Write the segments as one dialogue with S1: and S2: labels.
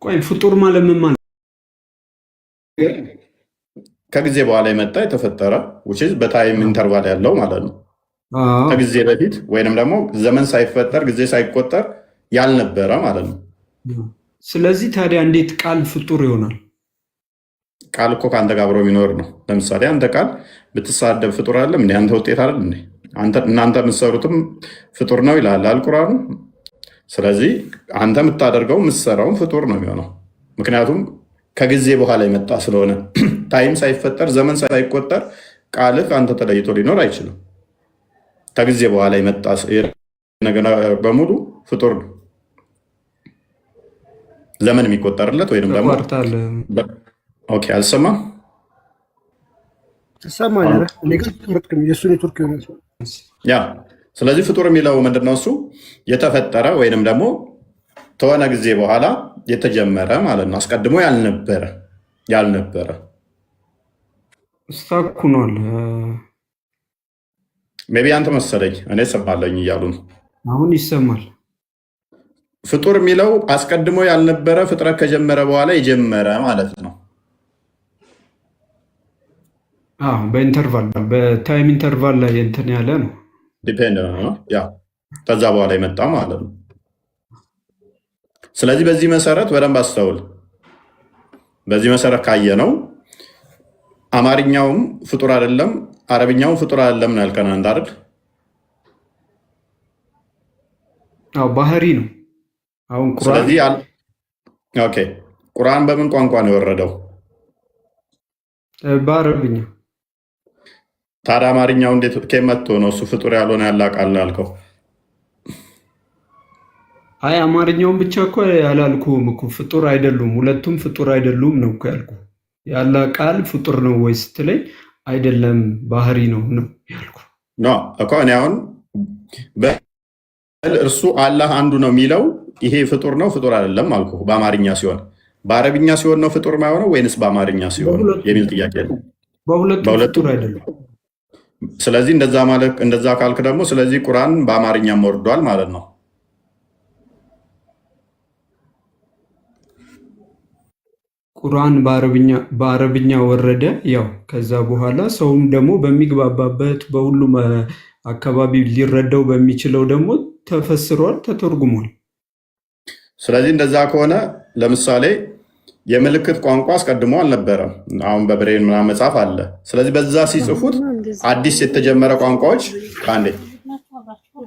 S1: ቆይ ፍጡር ማለት ምን ማለት?
S2: ከጊዜ በኋላ የመጣ የተፈጠረ which is በታይም ኢንተርቫል ያለው ማለት ነው። ከጊዜ በፊት ወይንም ደግሞ ዘመን ሳይፈጠር ጊዜ ሳይቆጠር ያልነበረ ማለት ነው።
S1: ስለዚህ ታዲያ እንዴት ቃል ፍጡር ይሆናል?
S2: ቃል እኮ ከአንተ ጋር አብሮ የሚኖር ነው። ለምሳሌ አንተ ቃል ብትሳደብ ፍጡር አይደለም እንዴ? አንተ ውጤት አይደል እንዴ? እናንተ የምትሰሩትም ፍጡር ነው ይላል አልቁርአኑ። ስለዚህ አንተ የምታደርገው የምትሰራውን ፍጡር ነው የሚሆነው። ምክንያቱም ከጊዜ በኋላ የመጣ ስለሆነ ታይም ሳይፈጠር ዘመን ሳይቆጠር ቃልህ ከአንተ ተለይቶ ሊኖር አይችልም። ከጊዜ በኋላ የመጣ ነገር በሙሉ ፍጡር ነው። ዘመን የሚቆጠርለት ወይም ደግሞ ኦኬ፣ አልሰማም ያ። ስለዚህ ፍጡር የሚለው ምንድነው? እሱ የተፈጠረ ወይንም ደግሞ ከሆነ ጊዜ በኋላ የተጀመረ ማለት ነው። አስቀድሞ ያልነበረ
S1: ስታኩኗል።
S2: ሜይ ቢ አንተ መሰለኝ እኔ ሰማለኝ እያሉ ነው።
S1: አሁን ይሰማል።
S2: ፍጡር የሚለው አስቀድሞ ያልነበረ ፍጥረት ከጀመረ በኋላ የጀመረ ማለት ነው።
S1: በኢንተርቫል በታይም ኢንተርቫል ላይ እንትን ያለ ነው።
S2: ዲፔንድ ነው ያ ከዛ በኋላ የመጣ ማለት ነው። ስለዚህ በዚህ መሰረት በደንብ አስተውል። በዚህ መሰረት ካየ ነው አማርኛውም ፍጡር አይደለም፣ አረብኛውም ፍጡር አይደለም ነው ያልከን አንተ አይደል?
S1: ባህሪ ነው። አሁን ቁርአን
S2: ስለዚህ ኦኬ፣ ቁርአን በምን ቋንቋ ነው የወረደው?
S1: በአረብኛ።
S2: ታዲያ አማርኛው እንዴት ከመጥቶ ነው እሱ ፍጡር ያልሆነ ያላቃል አልከው?
S1: አይ አማርኛውን ብቻ እኮ ያላልኩም እኮ ፍጡር አይደሉም፣ ሁለቱም ፍጡር አይደሉም ነው እኮ ያልኩ። ያላ ቃል ፍጡር ነው ወይ ስትለኝ አይደለም ባህሪ ነው ያልኩ
S2: እኮ። እኔ አሁን እርሱ አላህ አንዱ ነው የሚለው ይሄ ፍጡር ነው ፍጡር አይደለም አልኩ በአማርኛ ሲሆን። በአረብኛ ሲሆን ነው ፍጡር ማይሆነው ወይንስ በአማርኛ ሲሆን የሚል ጥያቄ ነው።
S1: በሁለቱም ፍጡር አይደለም።
S2: ስለዚህ እንደዛ ካልክ ደግሞ ስለዚህ ቁርአን በአማርኛም ወርዷል ማለት ነው።
S1: ቁርአን በአረብኛ ወረደ። ያው ከዛ በኋላ ሰውም ደግሞ በሚግባባበት በሁሉም አካባቢ ሊረዳው በሚችለው ደግሞ ተፈስሯል፣ ተተርጉሟል።
S2: ስለዚህ እንደዛ ከሆነ ለምሳሌ የምልክት ቋንቋ አስቀድሞ አልነበረም። አሁን በብሬን ምናምን መጽሐፍ አለ። ስለዚህ በዛ ሲጽፉት አዲስ የተጀመረ ቋንቋዎች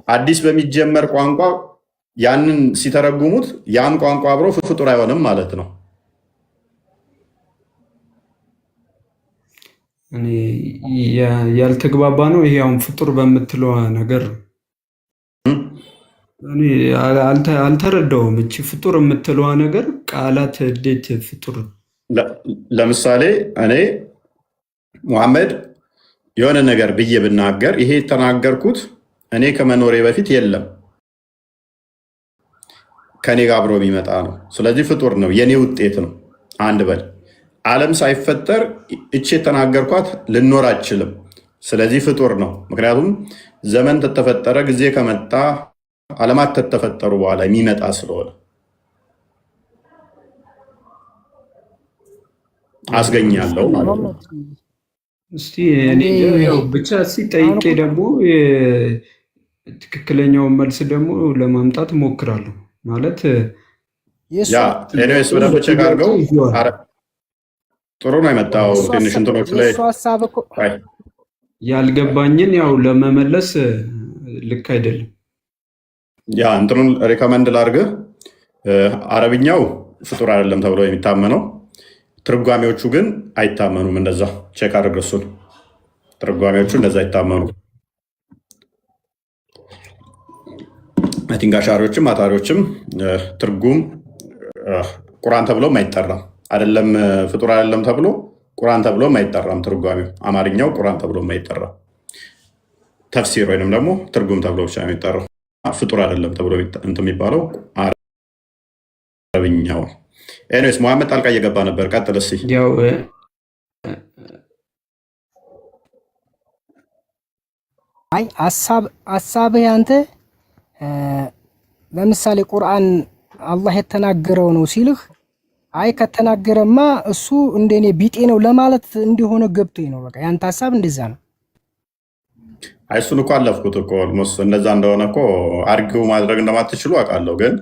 S2: አዲስ በሚጀመር ቋንቋ ያንን ሲተረጉሙት ያም ቋንቋ አብሮ ፍጡር አይሆንም ማለት ነው።
S1: እኔ ያልተግባባ ነው ይሄ አሁን ፍጡር በምትለው ነገር እኔ አልተረዳውም። እቺ ፍጡር የምትለዋ ነገር ቃላት እንዴት ፍጡር?
S2: ለምሳሌ እኔ ሙሐመድ የሆነ ነገር ብዬ ብናገር ይሄ የተናገርኩት እኔ ከመኖሬ በፊት የለም ከኔ ጋር አብሮ የሚመጣ ነው። ስለዚህ ፍጡር ነው፣ የኔ ውጤት ነው። አንድ በል ዓለም ሳይፈጠር እቺ የተናገርኳት ልኖር አችልም። ስለዚህ ፍጡር ነው። ምክንያቱም ዘመን ተተፈጠረ ጊዜ ከመጣ ዓለማት ተተፈጠሩ በኋላ የሚመጣ ስለሆነ አስገኛለሁ ማለት ነው።
S1: እስቲ እኔ ብቻ ሲጠይቄ ደግሞ ትክክለኛውን መልስ ደግሞ ለማምጣት እሞክራለሁ። ማለት
S2: ያ ኤኒዌይስ በደንብ ቼክ አድርገው። ጥሩ ነው የመጣው። ትንሽ እንትኖች ላይ
S1: ያልገባኝን ያው ለመመለስ ልክ አይደለም።
S2: ያ እንትኑን ሪከመንድ ላድርግህ። አረብኛው ፍጡር አይደለም ተብሎ የሚታመነው፣ ትርጓሜዎቹ ግን አይታመኑም። እንደዛ ቼክ አድርግ እሱን። ትርጓሜዎቹ እንደዛ አይታመኑ። ቲንክ አሻሪዎችም አታሪዎችም ትርጉም ቁርአን ተብሎም አይጠራም። አይደለም ፍጡር አይደለም ተብሎ ቁርአን ተብሎም አይጠራም። ትርጓሜው አማርኛው ቁርአን ተብሎም አይጠራም። ተፍሲር ወይንም ደግሞ ትርጉም ተብሎ ብቻ የሚጠራው ፍጡር አይደለም ተብሎ እንትን የሚባለው አረብኛው። ኤኒዌይስ ሙሐመድ ጣልቃ እየገባ ነበር። ቀጥል እስኪ።
S1: ያው
S3: አይ ሀሳብህ አንተ ለምሳሌ ቁርአን አላህ የተናገረው ነው ሲልህ አይ ከተናገረማ እሱ እንደኔ ቢጤ ነው ለማለት እንደሆነ ገብቶኝ ነው። በቃ ያንተ ሐሳብ እንደዛ ነው።
S2: አይ እሱን እኮ አለፍኩት እኮ ኦልሞስት እንደዛ እንደሆነ እኮ አርጊው ማድረግ እንደማትችሉ አውቃለሁ። ግን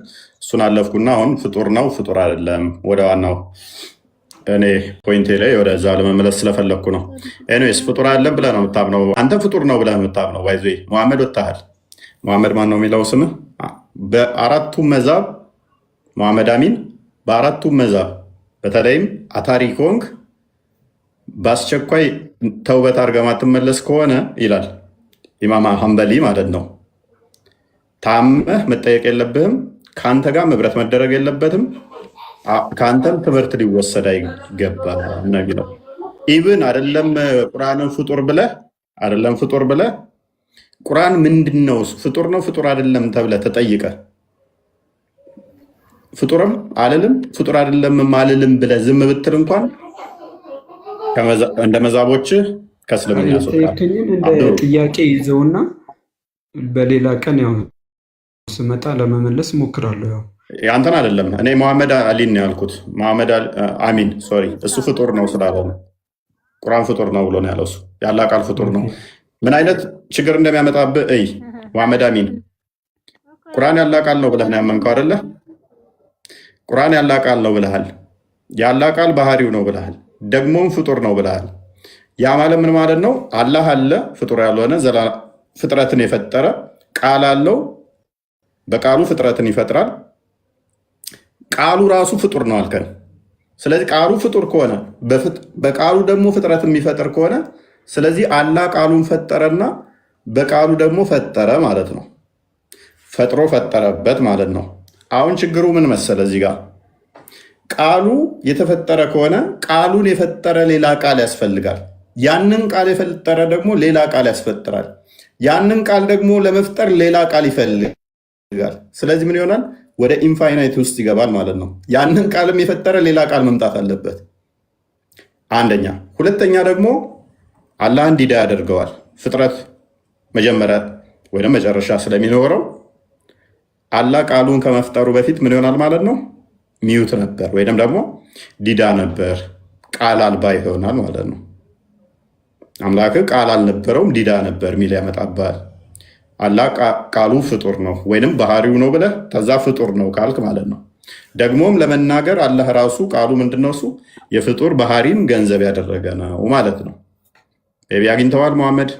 S2: እሱን አለፍኩና አሁን ፍጡር ነው ፍጡር አይደለም ወደ ዋናው እኔ ፖይንቴ ላይ ወደዛ ለመመለስ ስለፈለግኩ ነው። ኤኒዌይስ ፍጡር አይደለም ብለህ ነው የምታምነው። አንተ ፍጡር ነው ብለህ የምታምነው ባይዞ መሐመድ ወጥተሃል። መሐመድ ማን ነው የሚለው ስምህ በአራቱም መዛብ መሐመድ አሚን በአራቱም መዛብ በተለይም አታሪ ኮንግ በአስቸኳይ ተውበት አድርገህ ማትመለስ ከሆነ ይላል ኢማም ሐንበሊ ማለት ነው። ታመህ መጠየቅ የለብህም። ከአንተ ጋር ምብረት መደረግ የለበትም። ከአንተም ትምህርት ሊወሰድ አይገባም ነው የሚለው። ኢብን አይደለም ቁርአንን ፍጡር ብለህ ቁርአን ምንድን ነው ፍጡር ነው ፍጡር አይደለም ተብለህ ተጠይቀህ ፍጡርም አልልም ፍጡር አይደለም አልልም ብለህ ዝም ብትል እንኳን እንደ መዛቦችህ ከእስልምና ያስወጣል።
S1: እንደ ጥያቄ ይዘውና በሌላ ቀን ያው ስመጣ ለመመለስ ሞክራለሁ። ያው
S2: ያንተን አይደለም እኔ መሐመድ አሊን ነው ያልኩት። መሐመድ አሚን ሶሪ፣ እሱ ፍጡር ነው ስላለ ነው ቁርአን ፍጡር ነው ብሎ ነው ያለው። እሱ ያላ ቃል ፍጡር ነው። ምን አይነት ችግር እንደሚያመጣብህ እይ። መሐመድ አሚን ቁርአን ያላ ቃል ነው ብለህ ነው ያመንከው አይደለ? ቁርአን ያላ ቃል ነው ብለሃል። ያላ ቃል ባህሪው ነው ብለሃል። ደግሞም ፍጡር ነው ብለሃል። ያ ማለት ምን ማለት ነው? አላህ አለ ፍጡር ያልሆነ ፍጥረትን የፈጠረ ቃል አለው። በቃሉ ፍጥረትን ይፈጥራል። ቃሉ ራሱ ፍጡር ነው አልከን። ስለዚህ ቃሉ ፍጡር ከሆነ በቃሉ ደግሞ ፍጥረትን የሚፈጥር ከሆነ ስለዚህ አላህ ቃሉን ፈጠረና በቃሉ ደግሞ ፈጠረ ማለት ነው። ፈጥሮ ፈጠረበት ማለት ነው። አሁን ችግሩ ምን መሰለ? እዚህ ጋር ቃሉ የተፈጠረ ከሆነ ቃሉን የፈጠረ ሌላ ቃል ያስፈልጋል። ያንን ቃል የፈጠረ ደግሞ ሌላ ቃል ያስፈጥራል። ያንን ቃል ደግሞ ለመፍጠር ሌላ ቃል ይፈልጋል። ስለዚህ ምን ይሆናል? ወደ ኢንፋይናይት ውስጥ ይገባል ማለት ነው። ያንን ቃልም የፈጠረ ሌላ ቃል መምጣት አለበት። አንደኛ። ሁለተኛ ደግሞ አላህ እንዲዳ ያደርገዋል። ፍጥረት መጀመሪያ ወይም መጨረሻ ስለሚኖረው አላህ ቃሉን ከመፍጠሩ በፊት ምን ይሆናል ማለት ነው? ሚዩት ነበር ወይም ደግሞ ዲዳ ነበር፣ ቃል አልባ ይሆናል ማለት ነው። አምላክ ቃል አልነበረውም ዲዳ ነበር ሚል ያመጣባል። አላህ ቃሉ ፍጡር ነው ወይንም ባህሪው ነው ብለህ ተዛ ፍጡር ነው ካልክ ማለት ነው። ደግሞም ለመናገር አላህ ራሱ ቃሉ ምንድነው? እሱ የፍጡር ባህሪን ገንዘብ ያደረገ ነው ማለት ነው። ቤቢ አግኝተዋል መሐመድ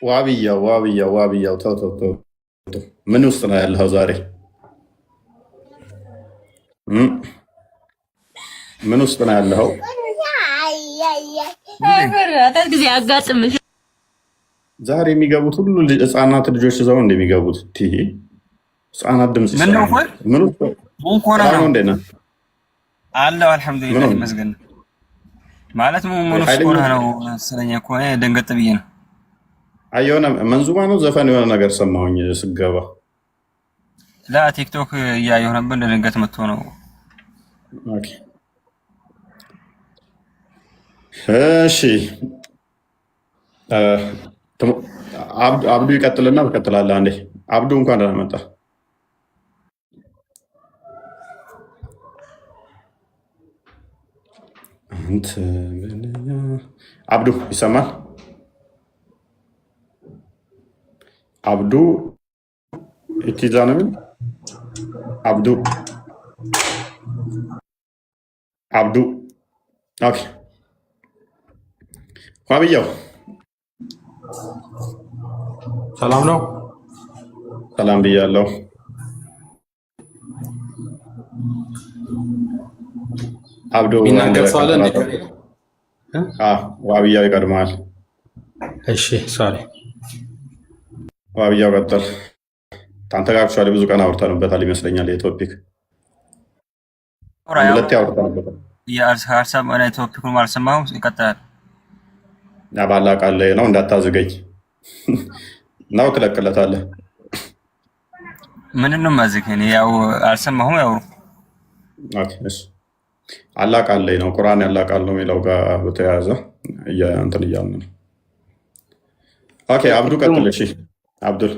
S2: ዋብያው ተው። ምን ውስጥ ነው ያለው ዛሬ? ምን ውስጥ ነው ያለው? ዛሬ የሚገቡት ሁሉ ህፃናት ልጆች ይዘው እንደሚገቡት ህፃናት ድምፅ
S4: አለው። አልሐምዱሊላህ ይመስገን። ማለት ምን ውስጥ ሆነ ነው ስለኛ እኮ ደንገጥ ብዬ ነው።
S2: አይ የሆነ መንዙማ ነው ዘፈን የሆነ ነገር ሰማሁኝ ስገባ።
S4: ቲክቶክ እያየሁ ነበር፣ ድንገት መጥቶ ነው።
S2: እሺ አብዱ ይቀጥልና ትቀጥላለህ። አንዴ አብዱ እንኳን ደህና መጣ። አብዱ ይሰማል? አብዱ ኢቲዛ ነው የሚል አብዱ ኦኬ። ዋብያው
S5: ሰላም ነው።
S2: ሰላም ብያለሁ። አብዱ
S5: ይናገር ሰው አለ እንዴ?
S2: ዋብያው ይቀድማል።
S5: እሺ ሶሪ
S2: ዋብያው ቀጥል። ታንተ ጋር አክቹዋሊ ብዙ ቀን አውርተንበታል ይመስለኛል። የቶፒክ ሁለቴ አውርተንበታል።
S4: የአርሳብ ማለት ቶፒኩን አልሰማሁም። ይቀጥላል።
S2: ባላ ቃል ነው እንዳታዝገኝ ነው ትለቅለታለህ።
S4: ምንድን ነው ማዝገኝ? ያው አልሰማሁም። ያው
S2: ኦኬ እሺ አላህ ቃል ላይ ነው ቁርአን ያላህ ቃል ነው የሚለው ጋር በተያያዘ እንትን እያልን ነው። ኦኬ አብዱ ቀጥል። እሺ አብዱል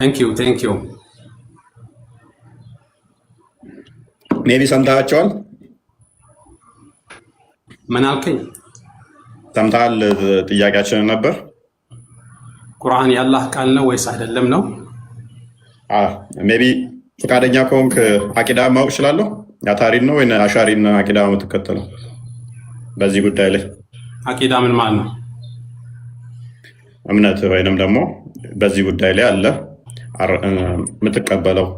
S5: ቴንክ ዩ
S2: ሜቢ ሰምታቸዋል።
S5: ምን አልከኝ?
S2: ሰምተሃል? ጥያቄያችንን ነበር።
S5: ቁርአን የአላህ ቃል ነው ወይስ አይደለም ነው?
S2: ሜቢ ፈቃደኛ ከሆንክ አቂዳ ማወቅ እችላለሁ። አታሪን ነው ወይ አሻሪን አቂዳ የምትከተለው በዚህ ጉዳይ ላይ?
S5: አቂዳ ምን ማለት ነው?
S2: እምነት ወይንም ደግሞ በዚህ ጉዳይ ላይ አለ የምትቀበለው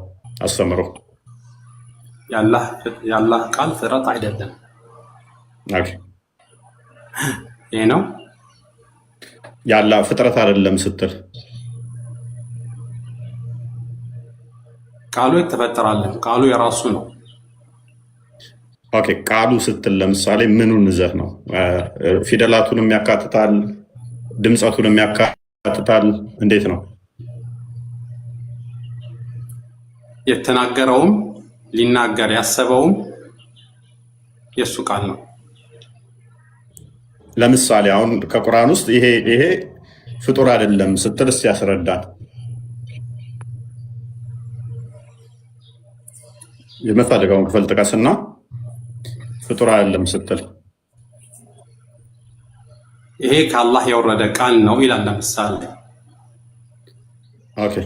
S2: አስተምሮ።
S5: የአላህ ቃል ፍጥረት አይደለም።
S2: ኦኬ
S5: ይሄ ነው
S2: የአላህ ፍጥረት አይደለም ስትል
S5: ቃሉ የተፈጠራለን ቃሉ የራሱ ነው።
S2: ኦኬ ቃሉ ስትል ለምሳሌ ምኑን ይዘህ ነው? ፊደላቱንም ያካትታል፣ ድምፀቱንም ያካትታል? እንዴት ነው?
S5: የተናገረውም ሊናገር ያሰበውም የእሱ ቃል ነው።
S2: ለምሳሌ አሁን ከቁርአን ውስጥ ይሄ ፍጡር አይደለም ስትል እስቲ ያስረዳል። የምፈልገውን ክፍል ጥቀስና ፍጡር አይደለም ስትል
S5: ይሄ ከአላህ የወረደ ቃል ነው ይላል። ለምሳሌ
S2: ኦኬ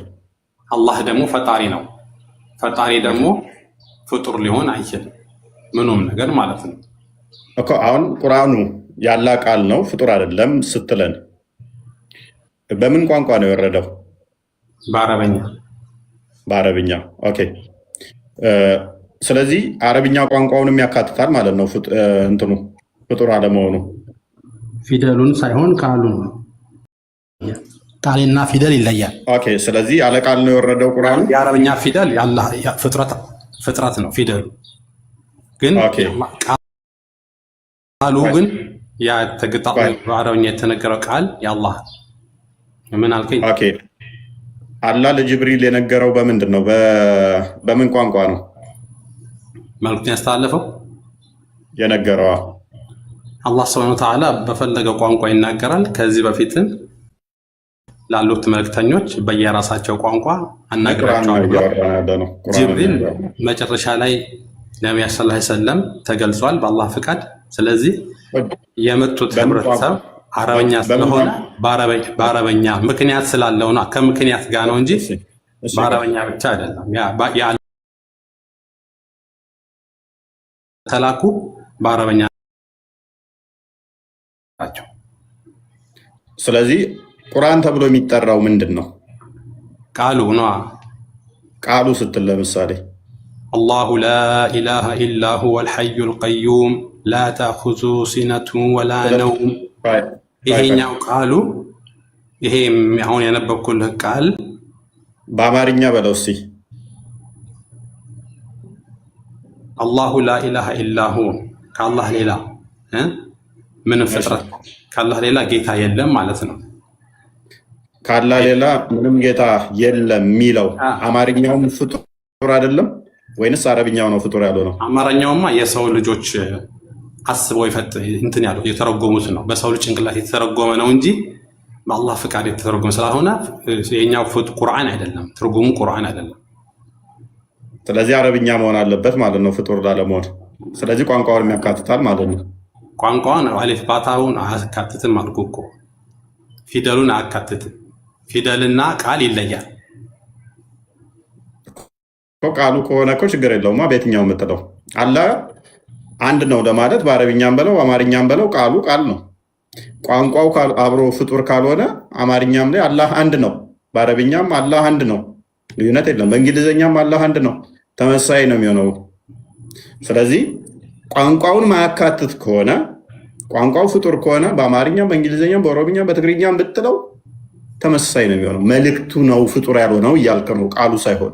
S5: አላህ ደግሞ ፈጣሪ ነው። ፈጣሪ ደግሞ ፍጡር ሊሆን አይችልም፣ ምኑም ነገር ማለት ነው
S2: እኮ። አሁን ቁርአኑ ያላህ ቃል ነው ፍጡር አይደለም ስትለን በምን ቋንቋ ነው የወረደው?
S5: በአረበኛ።
S2: በአረብኛ ኦኬ። ስለዚህ አረብኛ ቋንቋውንም ያካትታል ማለት ነው እንትኑ ፍጡር አለመሆኑ።
S5: ፊደሉን ሳይሆን ቃሉን ነው። ቃልና ፊደል ይለያል።
S2: ኦኬ ስለዚህ ያለ ቃል ነው የወረደው ቁርአኑ።
S5: የአረብኛ ፊደል ያላህ ፍጥረት ነው ፊደሉ ግን ቃሉ ግን ያ ተገጣጣ በአረብኛ የተነገረው ቃል የአላህ ምን አልከኝ?
S2: ኦኬ አላህ ለጅብሪል የነገረው በምንድን ነው? በምን ቋንቋ ነው
S5: መልእክቱን ያስተላለፈው?
S2: የነገረው
S5: አላህ ሱብሓነሁ ወተዓላ በፈለገው ቋንቋ ይናገራል። ከዚህ በፊትም ላሉት መልእክተኞች በየራሳቸው ቋንቋ አናግራቸዋለሁ። ጅብሪል መጨረሻ ላይ ነቢዩ ሰለላሁ ዐለይሂ ወሰለም ተገልጿል በአላህ ፍቃድ። ስለዚህ የመጡት ህብረተሰብ አረበኛ ስለሆነ በአረበኛ ምክንያት ስላለው ነው። ከምክንያት ጋር ነው እንጂ በአረበኛ ብቻ አይደለም። ያ ተላኩ በአረበኛ ናቸው።
S2: ስለዚህ ቁርአን ተብሎ የሚጠራው ምንድን ነው?
S5: ቃሉ ነው።
S2: ቃሉ ስትል ለምሳሌ
S5: አላሁ ላ ኢላሃ ኢላ ሁወል ሐዩል ቀዩም ላ ተእኹዙሁ ሲነቱን ወላ ነውም። ይሄኛው ቃሉ ይሄ አሁን ያነበብኩልህ ቃል
S2: በአማርኛ በለው እስኪ።
S5: አላሁ ላ ኢላሃ ኢላ ሁ ከአላህ ሌላ ምንም ፍጥረት ከአላህ ሌላ ጌታ የለም ማለት ነው።
S2: ከአላህ ሌላ ምንም ጌታ የለም የሚለው አማርኛውም ፍጡር አይደለም ወይንስ አረብኛው ነው ፍጡር ያለው ነው?
S5: አማርኛውማ የሰው ልጆች አስበው እንትን ያለው የተረጎሙት ነው። በሰው ልጅ ጭንቅላት የተተረጎመ ነው እንጂ በአላህ ፍቃድ የተተረጎመ ስላልሆነ የኛው ቁርአን አይደለም፣ ትርጉሙ ቁርአን አይደለም።
S2: ስለዚህ አረብኛ መሆን አለበት ማለት ነው ፍጡር ላለመሆን። ስለዚህ ቋንቋውን ያካትታል ማለት ነው።
S5: ቋንቋውን አሊፍ ባታውን አያካትትም አልኩ እኮ። ፊደሉን አያካትትም። ፊደልና ቃል ይለያል።
S2: ቃሉ ከሆነ እኮ ችግር የለውማ። በየትኛው የምትለው አላህ አንድ ነው ለማለት በአረብኛም በለው አማርኛም በለው ቃሉ ቃል ነው። ቋንቋው አብሮ ፍጡር ካልሆነ አማርኛም ላይ አላህ አንድ ነው፣ በአረብኛም አላህ አንድ ነው፣ ልዩነት የለም። በእንግሊዝኛም አላህ አንድ ነው፣ ተመሳሳይ ነው የሚሆነው። ስለዚህ ቋንቋውን ማያካትት ከሆነ ቋንቋው ፍጡር ከሆነ በአማርኛም በእንግሊዝኛም በኦሮምኛም በትግርኛም ብትለው ተመሳሳይ ነው የሚሆነው። መልእክቱ ነው ፍጡር ያልሆነው እያልክ ነው፣ ቃሉ ሳይሆን።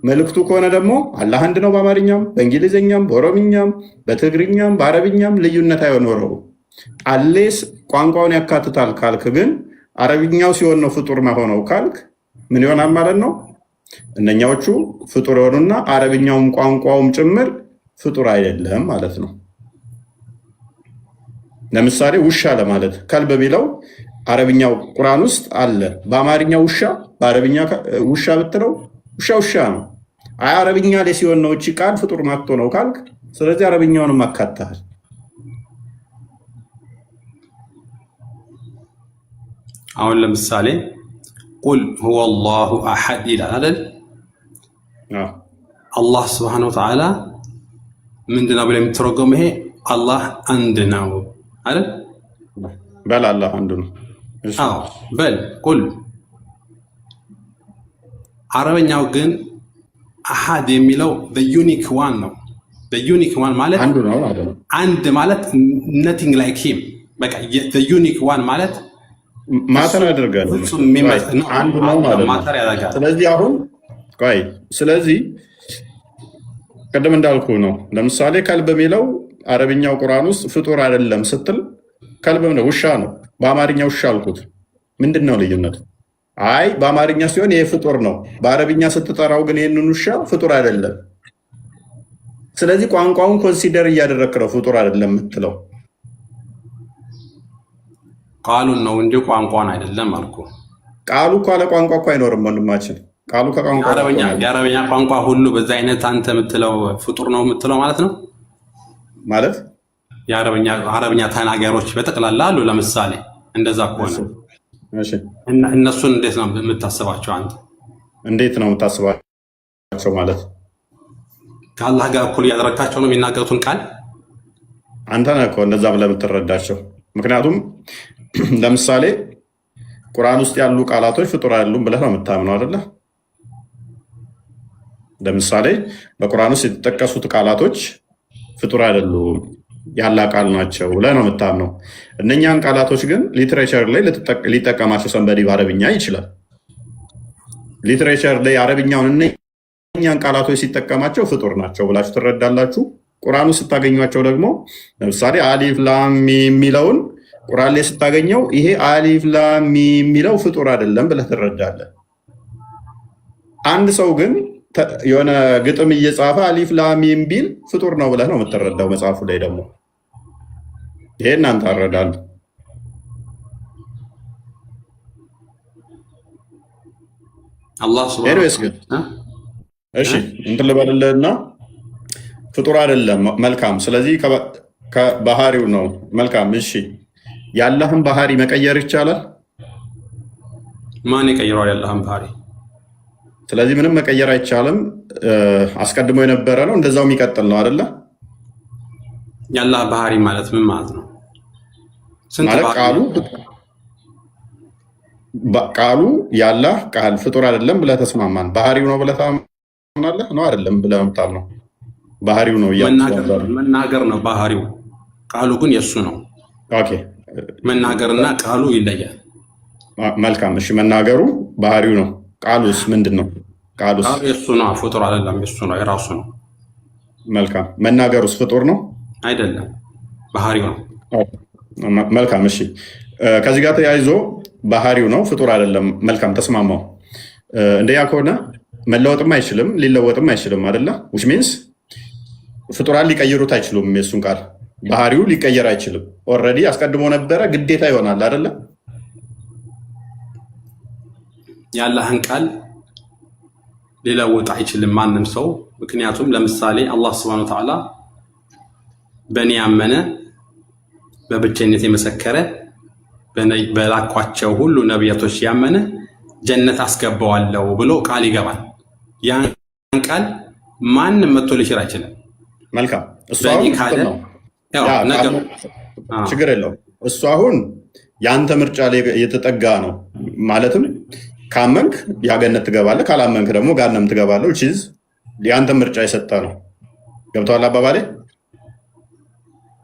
S2: መልእክቱ ከሆነ ደግሞ አላህ አንድ ነው በአማርኛም በእንግሊዝኛም በኦሮምኛም በትግርኛም በአረብኛም ልዩነት አይኖረው። አሌስ ቋንቋውን ያካትታል ካልክ ግን አረብኛው ሲሆን ነው ፍጡር መሆነው ካልክ ምን ይሆናል ማለት ነው? እነኛዎቹ ፍጡር የሆኑና አረብኛውም ቋንቋውም ጭምር ፍጡር አይደለም ማለት ነው። ለምሳሌ ውሻ ለማለት ከልብ ቢለው አረብኛው ቁርአን ውስጥ አለ። በአማርኛ ውሻ፣ በአረብኛ ውሻ ብትለው ውሻ ነው። አይ አረብኛ ላይ ሲሆን ነው እቺ ቃል ፍጡር ማክቶ ነው ካልክ፣ ስለዚህ አረብኛውንም አካተሃል።
S5: አሁን ለምሳሌ ቁል ሁወ አላሁ አሐድ ይላል አይደል? አላህ ስብሐነሁ ወተዓላ ምንድነው ብለው የሚተረጎም ይሄ አላህ አንድ ነው አይደል?
S2: በል አላህ አንድ ነው።
S5: አዎ በል ቁል። አረበኛው ግን አሐድ የሚለው በዩኒክ ዋን ነው። በዩኒክ ዋን ማለት አንድ ማለት ነቲንግ ላይክ ሂም። በቃ በዩኒክ ዋን ማለት
S2: ማተር ያደርጋል። አንዱ ነው ማለት
S5: ማተር ያደርጋል።
S2: ስለዚህ አሁን ቆይ፣ ስለዚህ ቅድም እንዳልኩ ነው። ለምሳሌ ከልብ የሚለው አረብኛው ቁርአን ውስጥ ፍጡር አይደለም ስትል ከልብ ነው፣ ውሻ ነው። በአማርኛ ውሻ አልኩት። ምንድን ነው ልዩነቱ? አይ በአማርኛ ሲሆን ይሄ ፍጡር ነው፣ በአረብኛ ስትጠራው ግን ይህንን ውሻ ፍጡር አይደለም። ስለዚህ ቋንቋውን ኮንሲደር እያደረክ ነው ፍጡር አይደለም የምትለው።
S5: ቃሉን ነው እንጂ ቋንቋን አይደለም አልኩ።
S2: ቃሉ እኮ አለ ቋንቋ እኮ አይኖርም ወንድማችን። ቃሉ ከቋንቋ
S5: የአረበኛ ቋንቋ ሁሉ በዛ አይነት አንተ የምትለው ፍጡር ነው የምትለው ማለት ነው።
S2: ማለት
S5: የአረበኛ ተናጋሪዎች በጠቅላላ አሉ። ለምሳሌ እንደዛ ከሆነ እነሱን እንዴት ነው የምታስባቸው አንተ?
S2: እንዴት ነው የምታስባቸው ማለት
S5: ከአላህ ጋር እኩል እያደረግካቸው ነው የሚናገሩትን ቃል
S2: አንተ ነህ እኮ እንደዛ ብለህ የምትረዳቸው። ምክንያቱም ለምሳሌ ቁርአን ውስጥ ያሉ ቃላቶች ፍጡር አይደሉም ብለህ ነው የምታምነው አይደለ? ለምሳሌ በቁርአን ውስጥ የተጠቀሱት ቃላቶች ፍጡር አይደሉም ያላ ቃል ናቸው ብለህ ነው የምታምነው። እነኛን ቃላቶች ግን ሊትሬቸር ላይ ሊጠቀማቸው ሰንበዲ በአረብኛ ይችላል። ሊትሬቸር ላይ አረብኛውን እነኛን ቃላቶች ሲጠቀማቸው ፍጡር ናቸው ብላችሁ ትረዳላችሁ። ቁርአኑ ስታገኟቸው ደግሞ ለምሳሌ አሊፍ ላም ሚም የሚለውን ቁርአን ላይ ስታገኘው ይሄ አሊፍ ላም ሚም የሚለው ፍጡር አይደለም ብለህ ትረዳለህ። አንድ ሰው ግን የሆነ ግጥም እየጻፈ አሊፍ ላም ሚም ቢል ፍጡር ነው ብለህ ነው የምትረዳው። መጽሐፉ ላይ ደግሞ ይሄ እናንተ አረዳሉ።
S5: አላህ ሱብሃነሁ
S2: እሺ እንትን ልበልልህና ፍጡር አይደለም። መልካም። ስለዚህ ከባህሪው ነው። መልካም። እሺ የአላህን ባህሪ መቀየር ይቻላል?
S5: ማን ይቀይረዋል የአላህን ባህሪ?
S2: ስለዚህ ምንም መቀየር አይቻልም። አስቀድሞ የነበረ ነው፣ እንደዛው የሚቀጥል ነው አይደለ?
S5: የአላህ ባህሪ ማለት ምን ማለት ነው?
S2: ቃሉ የአላህ ቃል ፍጡር አይደለም ብለህ ተስማማን። ባህሪው ነው ብለህ ታምናለህ ነው አይደለም ብለህ የምታምነው? ባህሪው ነው
S5: መናገር ነው ባህሪው። ቃሉ ግን የሱ ነው።
S2: ኦኬ
S5: መናገርና ቃሉ ይለያል።
S2: መልካም። እሺ መናገሩ ባህሪው ነው። ቃሉስ ምንድን ነው? ቃሉስ
S5: የሱ ነው። ፍጡር አይደለም፣ የሱ ነው፣ የራሱ ነው።
S2: መልካም። መናገሩስ ፍጡር ነው
S5: አይደለም፣ ባህሪው ነው።
S2: መልካም። እሺ ከዚህ ጋር ተያይዞ ባህሪው ነው ፍጡር አይደለም። መልካም ተስማማው። እንደያ ከሆነ መለወጥም አይችልም ሊለወጥም አይችልም አይደለ? which means ፍጡራን ሊቀይሩት አይችሉም። የሱን ቃል ባህሪው ሊቀየር አይችልም። ኦልሬዲ አስቀድሞ ነበረ፣ ግዴታ ይሆናል አይደለ?
S5: የአላህን ቃል ሊለውጥ አይችልም ማንም ሰው። ምክንያቱም ለምሳሌ አላህ ሱብሃነሁ ወተዓላ በእኔ ያመነ በብቸኝነት የመሰከረ በላኳቸው ሁሉ ነቢያቶች ያመነ ጀነት አስገባዋለሁ ብሎ ቃል ይገባል። ያን ቃል ማንም መጥቶ ሊሽር አይችልም።
S2: መልካም። እሱ ችግር የለውም። እሱ አሁን የአንተ ምርጫ ላይ የተጠጋ ነው። ማለትም ካመንክ ያገነት ትገባለህ፣ ካላመንክ ደግሞ ጋነም ትገባለህ። ቺዝ የአንተ ምርጫ የሰጠ ነው። ገብተዋል አባባሌ?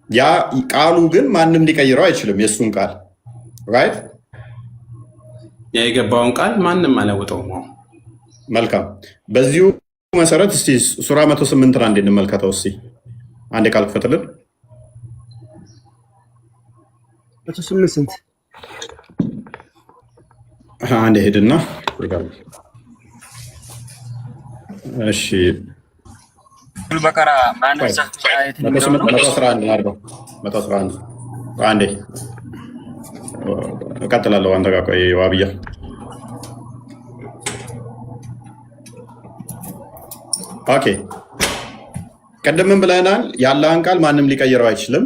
S2: ያ ቃሉ ግን ማንም ሊቀይረው አይችልም። የእሱን ቃል ራይት፣
S5: የገባውን ቃል ማንም አለውጠውም።
S2: መልካም። በዚሁ መሰረት እስቲ ሱራ 108 አንዴ እንመልከተው። እስቲ አንዴ ቃል ክፈትልን።
S3: 108
S2: አንዴ ሄድና እሺ
S4: በቀራ ማንም ሰፍቶ አየት ነው
S2: 111 አድርገው 111 አንዴ እቀጥላለሁ። አንተ ጋር ቆይ ዋብያ ኦኬ። ቀደም ምን ብለናል? የአላህን ቃል ማንም ሊቀይረው አይችልም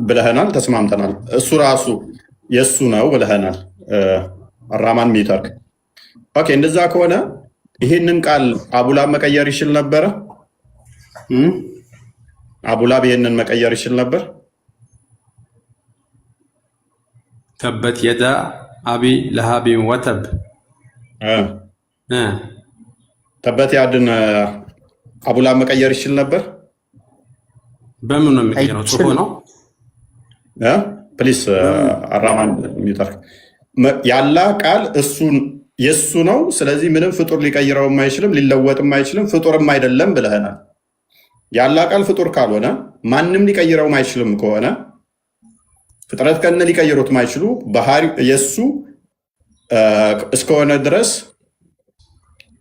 S2: ብለናል፣ ተስማምተናል። እሱ ራሱ የሱ ነው ብለናል። አራማን ሚተርክ ኦኬ። እንደዛ ከሆነ ይሄንን ቃል አቡላብ መቀየር ይችል ነበረ? አቡላብ ይሄንን መቀየር ይችል ነበር?
S5: ተበት የዳ አቢ ለሃቢን ወተብ
S2: ተበት ያድን አቡላብ መቀየር ይችል ነበር?
S5: በምን ነው የሚቀየረው? ጽፎ ነው
S2: ፕሊስ አራማን ሚተርክ የአላህ ቃል እሱን የሱ ነው። ስለዚህ ምንም ፍጡር ሊቀይረውም አይችልም፣ ሊለወጥም አይችልም፣ ፍጡርም አይደለም ብለህናል። የአላህ ቃል ፍጡር ካልሆነ ማንም ሊቀይረውም አይችልም ከሆነ ፍጥረት ከነ ሊቀይሩት ማይችሉ ባህሪ የሱ እስከሆነ ድረስ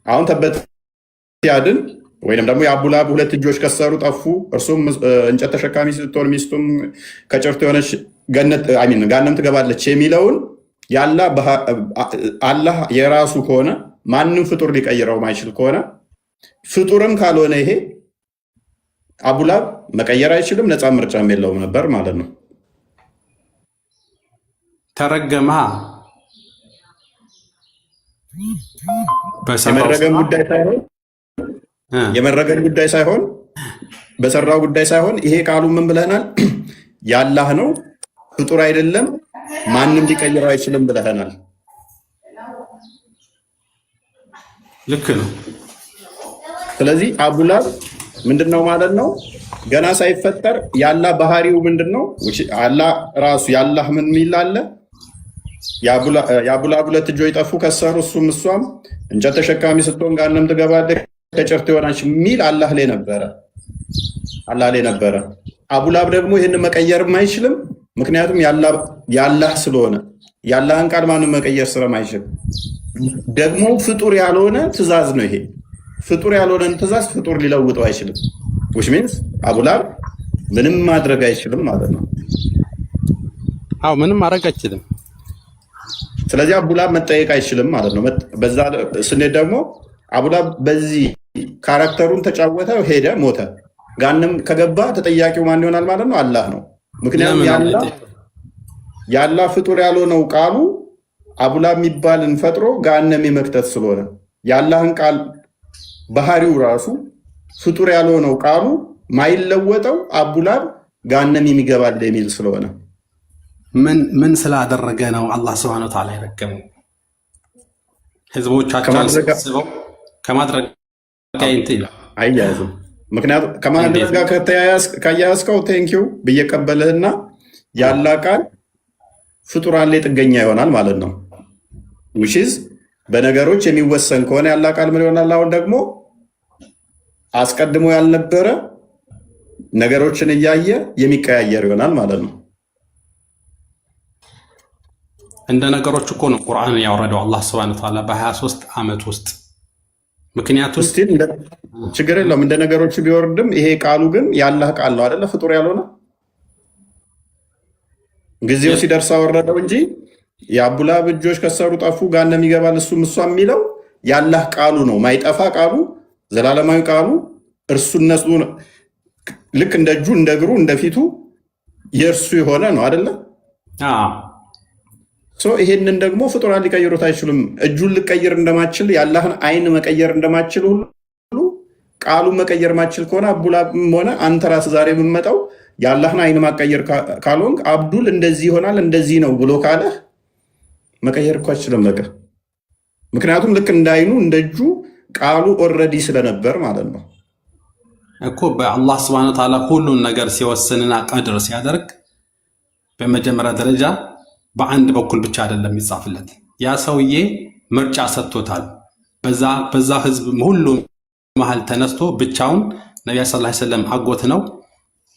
S2: አሁን ተበት ያድን ወይንም ደግሞ የአቡላብ ሁለት እጆች ከሰሩ ጠፉ፣ እርሱም እንጨት ተሸካሚ ስትሆን ሚስቱም ከጭርት የሆነች ገሃነም ትገባለች የሚለውን አላህ የራሱ ከሆነ ማንም ፍጡር ሊቀይረው ማይችል ከሆነ ፍጡርም ካልሆነ ይሄ አቡላብ መቀየር አይችልም፣ ነፃ ምርጫም የለውም ነበር ማለት ነው።
S5: ተረገማ
S2: የመረገም ጉዳይ ሳይሆን በሰራው ጉዳይ ሳይሆን ይሄ ቃሉ ምን ብለናል? ያላህ ነው፣ ፍጡር አይደለም፣ ማንም ሊቀይረው አይችልም ብለናል።
S5: ልክ ነው።
S2: ስለዚህ አቡላብ ምንድነው ማለት ነው? ገና ሳይፈጠር ያላህ ባህሪው ምንድነው? አላህ ራሱ ያላህ ምን ሚላለ የአቡላብ ሁለት እጆች ጠፉ ከሰሩ እሱም እሷም እንጨት ተሸካሚ ስትሆን ገሃነም ትገባለች ከጭርት የሆነች ሚል አላህ ላይ ነበረ። አቡላብ ደግሞ ይህን መቀየርም አይችልም፣ ምክንያቱም ያላህ ስለሆነ ያላህን ቃል ማንም መቀየር ስለማይችል። ደግሞ ፍጡር ያልሆነ ትእዛዝ ነው ይሄ። ፍጡር ያልሆነን ትእዛዝ ፍጡር ሊለውጠው አይችልም። which means አቡላብ ምንም ማድረግ አይችልም ማለት ነው።
S5: አዎ ምንም ማድረግ አይችልም።
S2: ስለዚህ አቡላብ መጠየቅ አይችልም ማለት ነው። በዛ ስንሄድ ደግሞ አቡላብ በዚህ ካራክተሩን ተጫወተ፣ ሄደ፣ ሞተ። ገሃነም ከገባ ተጠያቂው ማን ይሆናል ማለት ነው? አላህ ነው። ምክንያቱም ያላህ ፍጡር ያልሆነው ቃሉ አቡላብ የሚባልን ፈጥሮ ገሃነም የመክተት ስለሆነ የአላህን ቃል ባህሪው ራሱ ፍጡር ያልሆነው ቃሉ ማይለወጠው አቡላብ ገሃነም የሚገባል የሚል ስለሆነ
S5: ምን ስላደረገ ነው አላህ Subhanahu Wa Ta'ala የረገመው? ህዝቦቻቸውን ሰብስበው ከማድረግ ጋር ይላል
S2: አያያዝም። ምክንያቱም ከማድረግ ጋር ከያያዝከው ቴንኪው ብየቀበልህና ያላህ ቃል ፍጡራን ላይ ጥገኛ ይሆናል ማለት ነው። which is በነገሮች የሚወሰን ከሆነ ያላህ ቃል ምን ይሆናል? አሁን ደግሞ አስቀድሞ ያልነበረ ነገሮችን እያየ የሚቀያየር ይሆናል ማለት ነው።
S5: እንደ ነገሮች እኮ ነው ቁርአን ያወረደው አላህ Subhanahu Wa Ta'ala በ23 ዓመት ውስጥ። ምክንያቱም
S2: ችግር የለውም እንደ ነገሮች ቢወርድም ይሄ ቃሉ ግን ያላህ ቃል ነው አይደለ? ፍጡር ያልሆነ ጊዜው ሲደርስ አወረደው እንጂ የአቡላብ እጆች ከሰሩ ጠፉ ገሃነም ይገባል እሱም እሷም የሚለው ያላህ ቃሉ ነው። ማይጠፋ ቃሉ፣ ዘላለማዊ ቃሉ እርሱነቱ ልክ እንደ እጁ እንደ እግሩ እንደ ፊቱ የእርሱ የሆነ ነው አይደለ? ይሄንን ደግሞ ፍጡራን ሊቀይሩት አይችሉም። እጁን ልቀይር እንደማችል የአላህን አይን መቀየር እንደማችል ሁሉ ቃሉን መቀየር ማችል ከሆነ አቡላብም ሆነ አንተ ራስህ ዛሬ የምመጣው የአላህን አይን ማቀየር ካልሆንክ አብዱል እንደዚህ ይሆናል እንደዚህ ነው ብሎ ካለህ መቀየር እኮ አይችልም በቃ። ምክንያቱም ልክ እንደ አይኑ እንደ እጁ ቃሉ ኦልሬዲ ስለነበር ማለት ነው
S5: እኮ። በአላህ Subhanahu Wa Ta'ala ሁሉን ነገር ሲወስንና ቀድር ሲያደርግ በመጀመሪያ ደረጃ በአንድ በኩል ብቻ አይደለም ይጻፍለት። ያ ሰውዬ ምርጫ ሰጥቶታል። በዛ ህዝብ ሁሉ መሃል ተነስቶ ብቻውን ነብዩ ሰለላሁ ዐለይሂ ወሰለም አጎት ነው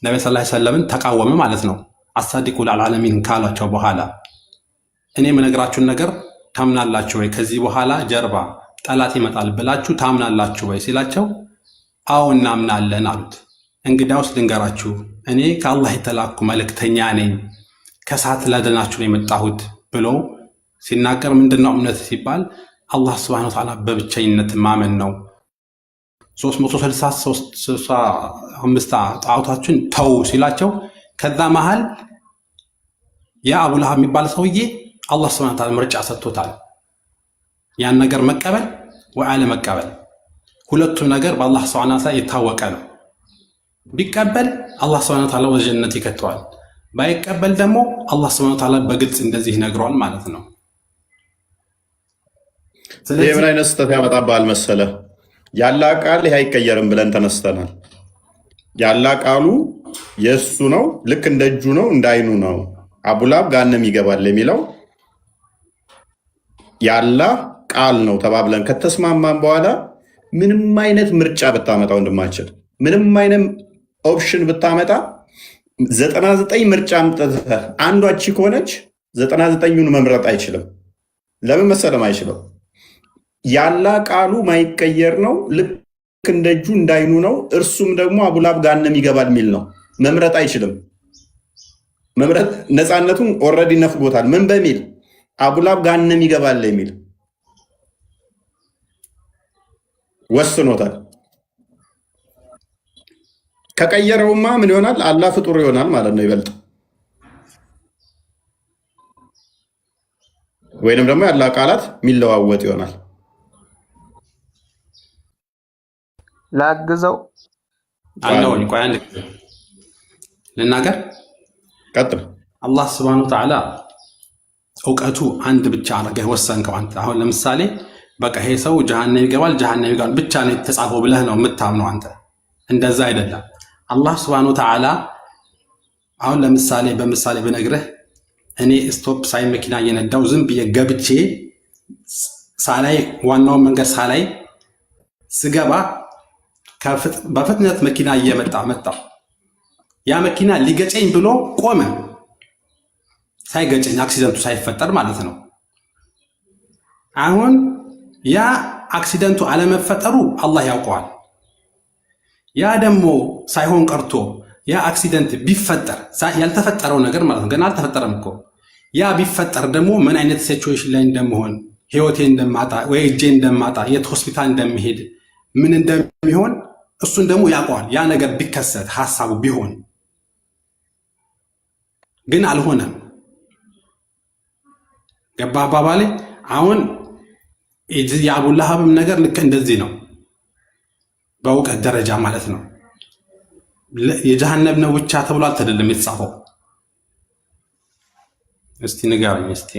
S5: ነብዩ ሰለላሁ ዐለይሂ ወሰለምን ተቃወመ ማለት ነው። አሳዲቁ ለዓለሚን ካላቸው በኋላ እኔ የምነግራችሁን ነገር ታምናላችሁ ወይ? ከዚህ በኋላ ጀርባ ጠላት ይመጣል ብላችሁ ታምናላችሁ ወይ ሲላቸው አዎ እናምናለን አሉት። እንግዲያውስ ልንገራችሁ፣ እኔ ከአላህ የተላኩ መልእክተኛ ነኝ፣ ከእሳት ላድናችሁ ነው የመጣሁት ብሎ ሲናገር ምንድነው እምነት ሲባል አላህ ስብሐነ ወተዓላ በብቸኝነት ማመን ነው። 365 ጣዖታችን ተው ሲላቸው ከዛ መሃል ያ አቡ ለሃብ የሚባል ሰውዬ አላህ ስብሐነ ወተዓላ ምርጫ ሰጥቶታል። ያን ነገር መቀበል ወይ አለመቀበል። ሁለቱም ነገር በአላህ ስብሐነ ወተዓላ የታወቀ ነው። ቢቀበል አላህ ስብሐነ ወተዓላ ወደ ጀነት ይከተዋል። ባይቀበል ደግሞ አላህ ስብሐነ ወተዓላ በግልጽ እንደዚህ ይነግረዋል ማለት ነው።
S2: ስለዚህ ምን አይነት ስህተት ያመጣብሃል መሰለህ? ያላ ቃል ይሄ አይቀየርም ብለን ተነስተናል። ያላ ቃሉ የእሱ ነው፣ ልክ እንደ እጁ ነው፣ እንደ አይኑ ነው። አቡላብ ገሃነም ይገባል የሚለው ያላ ቃል ነው ተባብለን ከተስማማን በኋላ ምንም አይነት ምርጫ ብታመጣ ወንድማችን፣ ምንም አይነት ኦፕሽን ብታመጣ 99 ምርጫ አምጥተህ አንዷ እቺ ከሆነች 99ኙን መምረጥ አይችልም። ለምን መሰለም አይችለው? ያላ ቃሉ ማይቀየር ነው፣ ልክ እንደ እጁ እንዳይኑ ነው። እርሱም ደግሞ አቡላብ ገሃነም ይገባል የሚል ነው። መምረጥ አይችልም። መምረጥ ነፃነቱን ኦልሬዲ ነፍጎታል። ምን በሚል? አቡላብ ገሃነም ይገባል የሚል ወስኖታል። ከቀየረውማ ምን ይሆናል? አላህ ፍጡር ይሆናል ማለት ነው። ይበልጥ ወይንም ደግሞ ያላ ቃላት የሚለዋወጥ ይሆናል።
S1: ላግዘው
S5: አለውኝ። ቆይ አንድ ልናገር።
S2: ቀጥል።
S5: አላህ ስብሐነሁ ወተዓላ እውቀቱ አንድ ብቻ አድርገህ ወሰንከው አንተ። አሁን ለምሳሌ በቃ ይሄ ሰው ጀሃነም ይገባል ብቻ ነው የተጻፈው ብለህ ነው የምታምነው አንተ። እንደዛ አይደለም። አላህ ስብሐነሁ ወተዓላ አሁን ለምሳሌ በምሳሌ ብነግርህ እኔ ስቶፕ ሳይ መኪና እየነዳው ዝም ብዬ ገብቼ ሳላይ ዋናውን መንገድ ሳላይ ስገባ በፍጥነት መኪና እየመጣ ያ መኪና ሊገጨኝ ብሎ ቆመ። ሳይገጨኝ አክሲደንቱ ሳይፈጠር ማለት ነው። አሁን ያ አክሲደንቱ አለመፈጠሩ አላህ ያውቀዋል። ያ ደግሞ ሳይሆን ቀርቶ ያ አክሲደንት ቢፈጠር ያልተፈጠረው ነገር ማለት ነው፣ ገና አልተፈጠረም እኮ። ያ ቢፈጠር ደግሞ ምን አይነት ሲቹዌሽን ላይ እንደምሆን፣ ህይወቴ እንደማጣ ወይ እጄ እንደማጣ፣ የት ሆስፒታል እንደሚሄድ፣ ምን እንደሚሆን እሱን ደግሞ ያውቀዋል። ያ ነገር ቢከሰት ሐሳቡ ቢሆን ግን አልሆነም። ገባ አባባሌ? አሁን የአቡ ለሃብም ነገር ልክ እንደዚህ ነው፣ በእውቀት ደረጃ ማለት ነው። የጀሃነም ነው ብቻ ተብሎ አልተደለም የተጻፈው። እስቲ ንገረኝ እስቲ።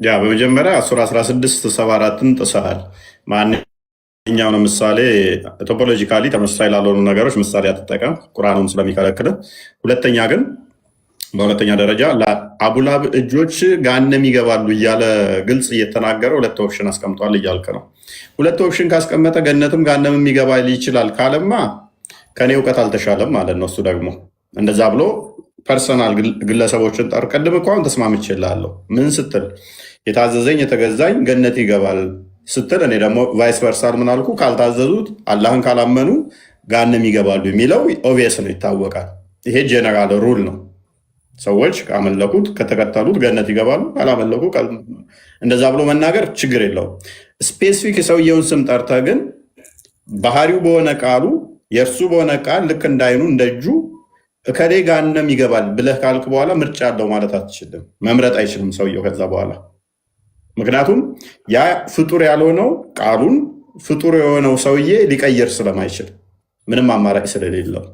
S2: ያ በመጀመሪያ ሱራ 16:74ን ጥሰሃል። ማንኛውንም ምሳሌ ቶፖሎጂካሊ ተመሳሳይ ላልሆኑ ነገሮች ምሳሌ አትጠቀም፣ ቁርአኑም ስለሚከለክል። ሁለተኛ ግን በሁለተኛ ደረጃ ለአቡላብ እጆች ገሃነም ይገባሉ እያለ ግልጽ እየተናገረ ሁለት ኦፕሽን አስቀምጧል እያልክ ነው። ሁለት ኦፕሽን ካስቀመጠ ገነትም ገሃነምም ይገባል ይችላል ካለማ ከኔ እውቀት አልተሻለም ማለት ነው። እሱ ደግሞ እንደዛ ብሎ ፐርሰናል ግለሰቦችን ጠር ቅድም እኮ አሁን ተስማምቼልሃለሁ። ምን ስትል የታዘዘኝ የተገዛኝ ገነት ይገባል ስትል፣ እኔ ደግሞ ቫይስ ቨርሳል ምን አልኩ? ካልታዘዙት አላህን ካላመኑ ገሃነም ይገባሉ የሚለው ኦብቪየስ ነው፣ ይታወቃል። ይሄ ጄነራል ሩል ነው። ሰዎች ካመለኩት ከተከተሉት ገነት ይገባሉ፣ ካላመለኩ እንደዛ ብሎ መናገር ችግር የለውም። ስፔሲፊክ የሰውየውን ስም ጠርተህ ግን ባህሪው በሆነ ቃሉ የእርሱ በሆነ ቃል ልክ እንዳይኑ እንደእጁ እከሌ ገሃነም ይገባል ብለህ ካልክ በኋላ ምርጫ አለው ማለት አትችልም። መምረጥ አይችልም ሰውየው ከዛ በኋላ። ምክንያቱም ያ ፍጡር ያልሆነው ቃሉን ፍጡር የሆነው ሰውዬ ሊቀይር ስለማይችል ምንም አማራጭ ስለሌለው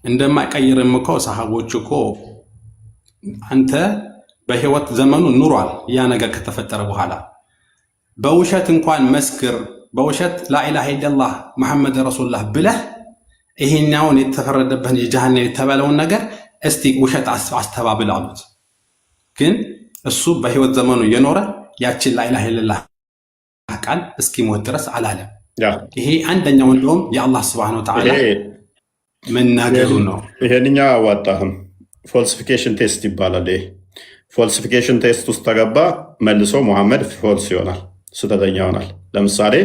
S5: እንደማይቀይርም እኮ ሰሃቦች እኮ አንተ በህይወት ዘመኑ ኑሯል። ያ ነገር ከተፈጠረ በኋላ በውሸት እንኳን መስክር፣ በውሸት ላኢላሃ ኢለላህ መሐመድ ረሱሉላህ ብለህ ይሄኛውን የተፈረደበትን የጀሃነም የተባለውን ነገር እስቲ ውሸት አስተባብል አሉት። ግን እሱ በህይወት ዘመኑ የኖረ ያችን ላኢላሃ ኢለላህ ቃል እስኪሞት ድረስ አላለም። ይሄ አንደኛው እንደውም የአላህ ሱብሓነሁ ወተዓላ መናገሩ ነው።
S2: ይሄንኛ አዋጣህም ፎልሲፊኬሽን ቴስት ይባላል። ፎልሲፊኬሽን ቴስት ውስጥ ተገባ፣ መልሶ ሙሐመድ ፎልስ ይሆናል፣ ስህተተኛ ይሆናል። ለምሳሌ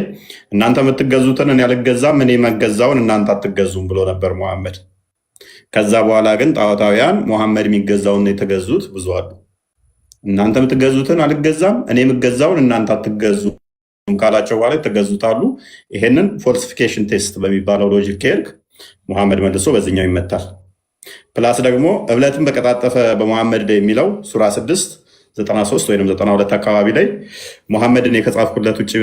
S2: እናንተ የምትገዙትን እኔ አልገዛም፣ እኔ መገዛውን እናንተ አትገዙም ብሎ ነበር ሙሐመድ። ከዛ በኋላ ግን ጣዖታውያን ሙሐመድ የሚገዛውን የተገዙት ብዙ አሉ። እናንተ የምትገዙትን አልገዛም፣ እኔ የምገዛውን እናንተ አትገዙም ካላቸው በኋላ የተገዙታሉ። ይሄንን ፎልሲፊኬሽን ቴስት በሚባለው ሎጂክ ከሄድክ ሙሐመድ መልሶ በዚህኛው ይመታል። ፕላስ ደግሞ እብለትን በቀጣጠፈ በሙሐመድ የሚለው ሱራ 6 93 ወይም 92 አካባቢ ላይ ሙሐመድን ከጻፍኩለት ውጭ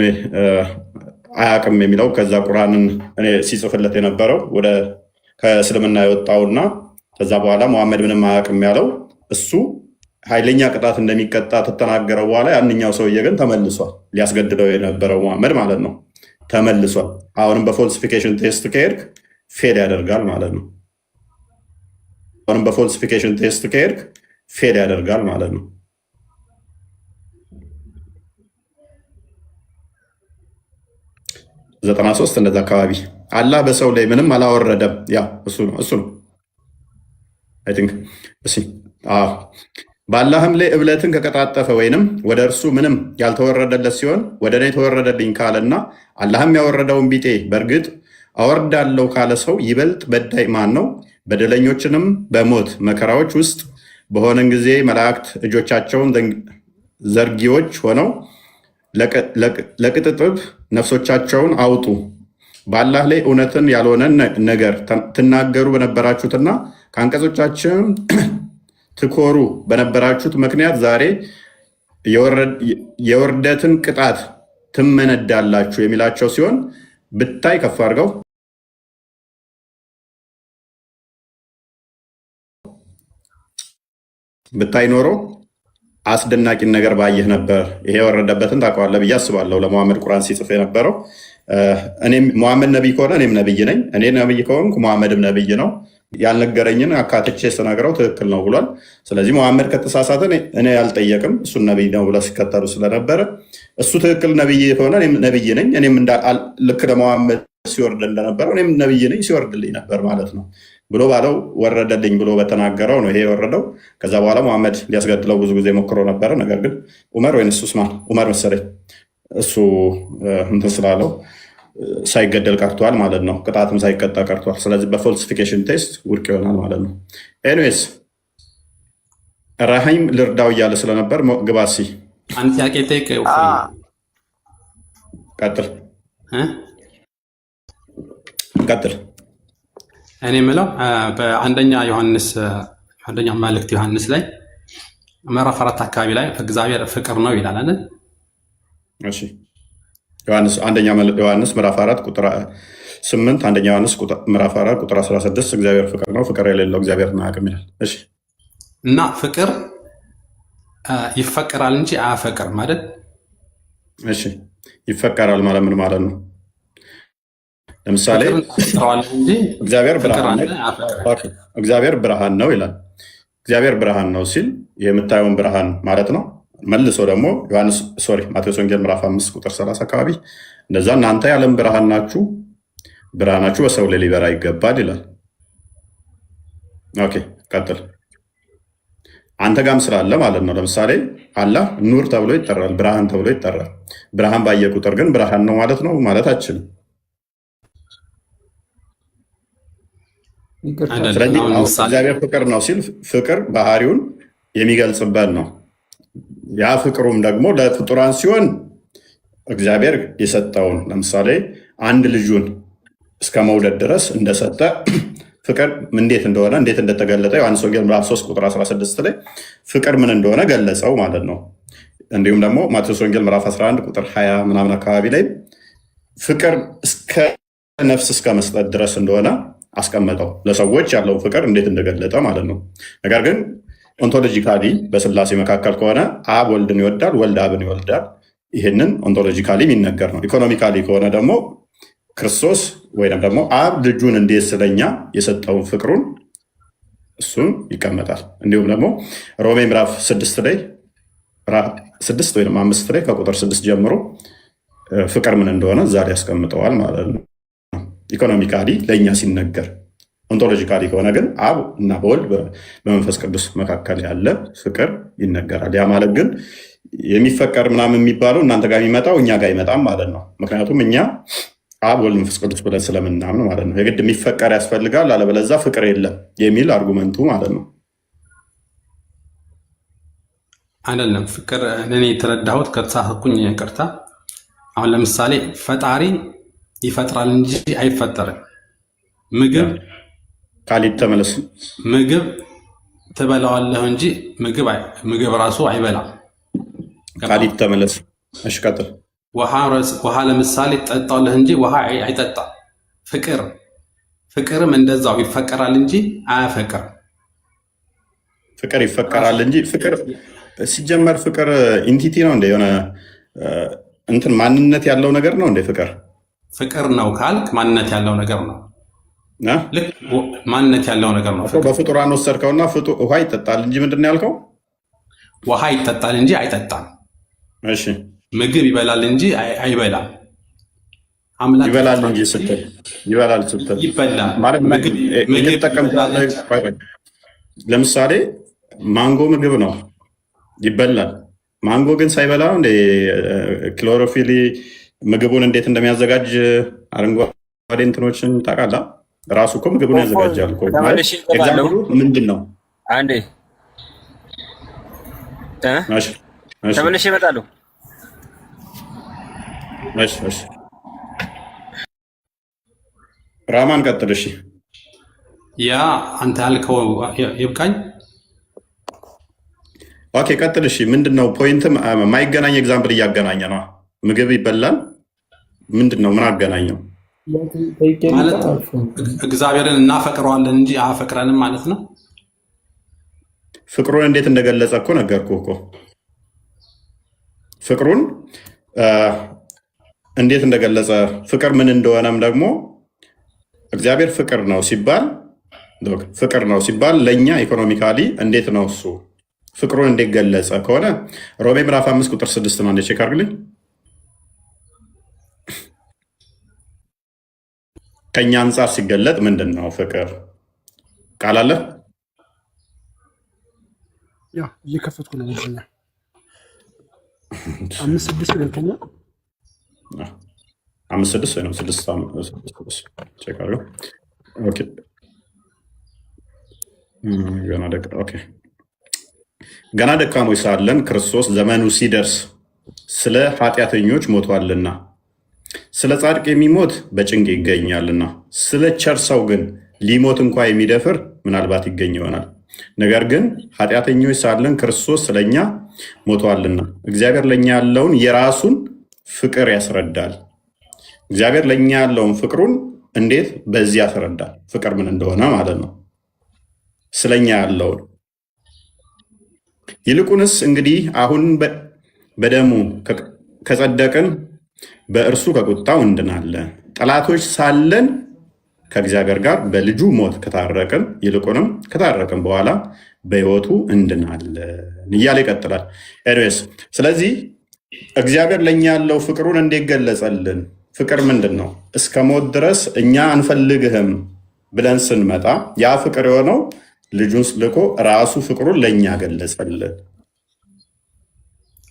S2: አያቅም የሚለው ከዛ ቁርአንን እኔ ሲጽፍለት የነበረው ወደ ከእስልምና የወጣውና ከዛ በኋላ ሙሐመድ ምንም አያቅም ያለው እሱ ኃይለኛ ቅጣት እንደሚቀጣ ተተናገረው በኋላ ያንኛው ሰውዬ ግን ተመልሷል። ሊያስገድለው የነበረው ሙሐመድ ማለት ነው ተመልሷል። አሁንም በፎልሲፊኬሽን ቴስት ከሄድክ ፌል ያደርጋል ማለት ነው። አሁንም በፎልሲፊኬሽን ቴስት ከሄድክ ፌል ያደርጋል ማለት ነው። ዘጠና ሦስት እንደዛ አካባቢ አላህ በሰው ላይ ምንም አላወረደም። ያ እሱ ነው አይ ቲንክ በአላህም ላይ እብለትን ከቀጣጠፈ ወይንም ወደ እርሱ ምንም ያልተወረደለት ሲሆን ወደ እኔ የተወረደልኝ ካለና አላህም ያወረደውን ቢጤ በእርግጥ አወርዳለሁ ካለ ሰው ይበልጥ በዳይ ማን ነው? በደለኞችንም በሞት መከራዎች ውስጥ በሆነን ጊዜ መላእክት እጆቻቸውን ዘርጊዎች ሆነው ለቅጥጥብ ነፍሶቻቸውን አውጡ፣ በአላህ ላይ እውነትን ያልሆነን ነገር ትናገሩ በነበራችሁትና ከአንቀጾቻችን ትኮሩ በነበራችሁት ምክንያት ዛሬ የውርደትን ቅጣት ትመነዳላችሁ የሚላቸው ሲሆን ብታይ ከፍ አድርገው ብታይ ኖሮ አስደናቂን ነገር ባየህ ነበር። ይሄ የወረደበትን ታውቀዋለህ ብዬ አስባለሁ። ለሙሐመድ ቁርአን ሲጽፍ የነበረው ሙሐመድ ነቢይ ከሆነ እኔም ነቢይ ነኝ፣ እኔ ነቢይ ከሆንኩ ሙሐመድም ነቢይ ነው። ያልነገረኝን አካትቼ ስነግረው ትክክል ነው ብሏል። ስለዚህ ሙሐመድ ከተሳሳተ እኔ ያልጠየቅም እሱን ነቢይ ነው ብለው ሲከተሉ ስለነበረ እሱ ትክክል ነቢይ ከሆነ እኔም ነቢይ ነኝ፣ እኔም ልክ ለሙሐመድ ሲወርድ እንደነበረው እኔም ነቢይ ነኝ ሲወርድልኝ ነበር ማለት ነው ብሎ ባለው ወረደልኝ ብሎ በተናገረው ነው ይሄ የወረደው። ከዛ በኋላ ሙሐመድ ሊያስገድለው ብዙ ጊዜ ሞክሮ ነበረ። ነገር ግን ዑመር ወይስ ዑስማን ዑመር መሰለኝ እሱ እንትን ስላለው ሳይገደል ቀርቷል ማለት ነው። ቅጣትም ሳይቀጣ ቀርቷል። ስለዚህ በፎልሲፊኬሽን ቴስት ውድቅ ይሆናል ማለት ነው። ኤኒዌይስ ራሂም ልርዳው እያለ ስለነበር ግባሲ
S5: አንድ ጥያቄ ጠይቅ።
S2: ቀጥል።
S5: እኔ የምለው በአንደኛ መልእክት ዮሐንስ ላይ ምዕራፍ 4 አካባቢ ላይ እግዚአብሔር ፍቅር ነው ይላል አይደል?
S2: እሺ አንደኛ ዮሐንስ ምዕራፍ 4 ቁጥር 8 አንደኛ ዮሐንስ ምዕራፍ 4 ቁጥር 16 እግዚአብሔር ፍቅር ነው፣ ፍቅር የሌለው እግዚአብሔርን አያውቅም ይላል። እሺ
S5: እና ፍቅር ይፈቀራል እንጂ አያፈቅርም አይደል?
S2: እሺ ይፈቀራል ማለት ምን ማለት ነው? ለምሳሌ እግዚአብሔር ብርሃን ነው ይላል። እግዚአብሔር ብርሃን ነው ሲል የምታየውን ብርሃን ማለት ነው። መልሶ ደግሞ ማቴዎስ ወንጌል ምዕራፍ 5 ቁጥር 30 አካባቢ እንደዛ እናንተ የዓለም ብርሃን ናችሁ፣ ብርሃናችሁ በሰው ላይ ሊበራ ይገባል ይላል። ኦኬ ቀጥል። አንተ ጋም ስላለ ማለት ነው። ለምሳሌ አላህ ኑር ተብሎ ይጠራል፣ ብርሃን ተብሎ ይጠራል። ብርሃን ባየ ቁጥር ግን ብርሃን ነው ማለት ነው ማለት አችልም። ስለዚህ እግዚአብሔር ፍቅር ነው ሲል ፍቅር ባህሪውን የሚገልጽበት ነው። ያ ፍቅሩም ደግሞ ለፍጡራን ሲሆን እግዚአብሔር የሰጠውን ለምሳሌ አንድ ልጁን እስከ መውለድ ድረስ እንደሰጠ ፍቅር እንዴት እንደሆነ እንዴት እንደተገለጠ ዮሐንስ ወንጌል ምዕራፍ 3 ቁጥር 16 ላይ ፍቅር ምን እንደሆነ ገለጸው ማለት ነው። እንዲሁም ደግሞ ማቴዎስ ወንጌል ምዕራፍ 11 ቁጥር 20 ምናምን አካባቢ ላይ ፍቅር እስከ ነፍስ እስከ መስጠት ድረስ እንደሆነ አስቀመጠው። ለሰዎች ያለው ፍቅር እንዴት እንደገለጠ ማለት ነው። ነገር ግን ኦንቶሎጂካሊ በስላሴ መካከል ከሆነ አብ ወልድን ይወዳል፣ ወልድ አብን ይወልዳል። ይህንን ኦንቶሎጂካሊ የሚነገር ነው። ኢኮኖሚካሊ ከሆነ ደግሞ ክርስቶስ ወይም ደግሞ አብ ልጁን እንዴት ስለኛ የሰጠውን ፍቅሩን እሱን ይቀመጣል። እንዲሁም ደግሞ ሮሜ ምዕራፍ 6 ላይ 6 ወይም 5 ላይ ከቁጥር 6 ጀምሮ ፍቅር ምን እንደሆነ እዛ ላይ ያስቀምጠዋል ማለት ነው። ኢኮኖሚካሊ ለእኛ ሲነገር ኦንቶሎጂካሊ ከሆነ ግን አብ እና በወልድ በመንፈስ ቅዱስ መካከል ያለ ፍቅር ይነገራል። ያ ማለት ግን የሚፈቀር ምናምን የሚባለው እናንተ ጋር የሚመጣው እኛ ጋር አይመጣም ማለት ነው። ምክንያቱም እኛ አብ ወልድ መንፈስ ቅዱስ ብለን ስለምናምን ማለት ነው። የግድ የሚፈቀር ያስፈልጋል፣ አለበለዛ ፍቅር የለም የሚል አርጉመንቱ ማለት ነው።
S5: አይደለም ፍቅር እኔ የተረዳሁት ከተሳሳትኩኝ ይቅርታ። አሁን ለምሳሌ ፈጣሪ ይፈጥራል እንጂ አይፈጠርም።
S2: ካሊድ ተመለስ።
S5: ምግብ ትበላዋለህ እንጂ ምግብ ራሱ አይበላም።
S2: ካሊድ ተመለስ። እሺ ቀጥል።
S5: ውሃ ለምሳሌ ትጠጣዋለህ እንጂ ውሃ አይጠጣም። ፍቅርም እንደዛው ይፈቀራል እንጂ አያፈቅርም።
S2: ፍቅር ይፈቀራል እንጂ ፍቅር ሲጀመር ፍቅር ኢንቲቲ ነው እንደ የሆነ እንትን ማንነት ያለው ነገር ነው እንደ
S5: ፍቅር ነው ካልክ ማንነት ያለው ነገር ነው። ልክ ማንነት ያለው ነገር ነው።
S2: በፍጡራን ወሰድከውና ውሃ ይጠጣል እንጂ ምንድን ነው ያልከው?
S5: ውሃ ይጠጣል እንጂ አይጠጣም።
S2: እሺ
S5: ምግብ ይበላል እንጂ አይበላም።
S2: ይበላል እንጂ ስትል ይበላል ስትል ለምሳሌ ማንጎ ምግብ ነው ይበላል። ማንጎ ግን ሳይበላ እንደ ክሎሮፊል ምግቡን እንዴት እንደሚያዘጋጅ አረንጓዴ እንትኖችን ታውቃለህ? ራሱ እኮ ምግቡን ያዘጋጃል። ኤግዛምፕሉ ምንድን ነው?
S4: አንዴ ተመልሼ እመጣለሁ።
S2: ራማን ቀጥል። እሺ
S5: ያ አንተ ያልከው ይብቃኝ።
S2: ኦኬ ቀጥል። እሺ ምንድን ነው ፖይንትም የማይገናኝ ኤግዛምፕል እያገናኘ ነው። ምግብ ይበላል ምንድን ነው? ምን አገናኘው?
S5: ማለት እግዚአብሔርን እናፈቅረዋለን እንጂ አያፈቅረንም ማለት ነው።
S2: ፍቅሩን እንዴት እንደገለጸ እኮ ነገርኩህ እኮ። ፍቅሩን እንዴት እንደገለጸ ፍቅር ምን እንደሆነም ደግሞ እግዚአብሔር ፍቅር ነው ሲባል ለእኛ ኢኮኖሚካሊ እንዴት ነው እሱ ፍቅሩን እንዴት ገለጸ ከሆነ ሮሜ ምዕራፍ 5 ቁጥር 6 ነው። አንዴ ቼክ አድርግልኝ። ከኛ አንጻር ሲገለጥ ምንድን ነው ፍቅር? ቃል አለ
S3: ያ እየከፈትኩ ነው። 5:6 ገብተኛ
S2: 5:6 ወይ ነው 6 ቼክ አድርገው። ኦኬ ገና ደካሞች ሳለን ክርስቶስ ዘመኑ ሲደርስ ስለ ኃጢአተኞች ሞቷልና፣ ስለ ጻድቅ የሚሞት በጭንቅ ይገኛልና፣ ስለ ቸር ሰው ግን ሊሞት እንኳ የሚደፍር ምናልባት ይገኝ ይሆናል። ነገር ግን ኃጢአተኞች ሳለን ክርስቶስ ስለኛ ሞቷልና እግዚአብሔር ለእኛ ያለውን የራሱን ፍቅር ያስረዳል። እግዚአብሔር ለእኛ ያለውን ፍቅሩን እንዴት በዚህ ያስረዳል? ፍቅር ምን እንደሆነ ማለት ነው። ስለኛ ያለውን ይልቁንስ እንግዲህ አሁን በደሙ ከጸደቅን በእርሱ ከቁጣው እንድናለን። ጠላቶች ሳለን ከእግዚአብሔር ጋር በልጁ ሞት ከታረቅን፣ ይልቁንም ከታረቅን በኋላ በሕይወቱ እንድናለን እያለ ይቀጥላል። ኤኒዌይስ ስለዚህ እግዚአብሔር ለእኛ ያለው ፍቅሩን እንዴት ገለጸልን? ፍቅር ምንድን ነው? እስከ ሞት ድረስ እኛ አንፈልግህም ብለን ስንመጣ ያ ፍቅር የሆነው ልጁን ልኮ ራሱ ፍቅሩን ለእኛ ገለጸልን።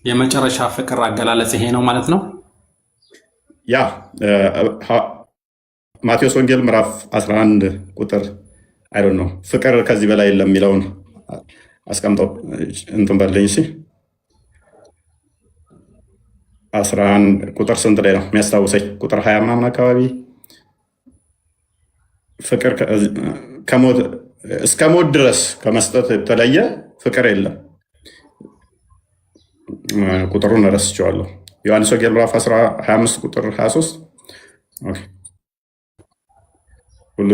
S5: የመጨረሻ ፍቅር አገላለጽ ይሄ ነው ማለት ነው።
S2: ያ ማቴዎስ ወንጌል ምዕራፍ 11 ቁጥር አይዶን ነው ፍቅር ከዚህ በላይ የለም የሚለውን አስቀምጠው እንትን በለኝ። እሺ 11 ቁጥር ስንት ላይ ነው የሚያስታውሰኝ? ቁጥር 20 ምናምን አካባቢ ፍቅር እስከ ሞት ድረስ ከመስጠት የተለየ ፍቅር የለም። ቁጥሩን ረስቼዋለሁ። ዮሐንስ ወንጌል ምዕራፍ 25 ቁጥር 23 ሁሉ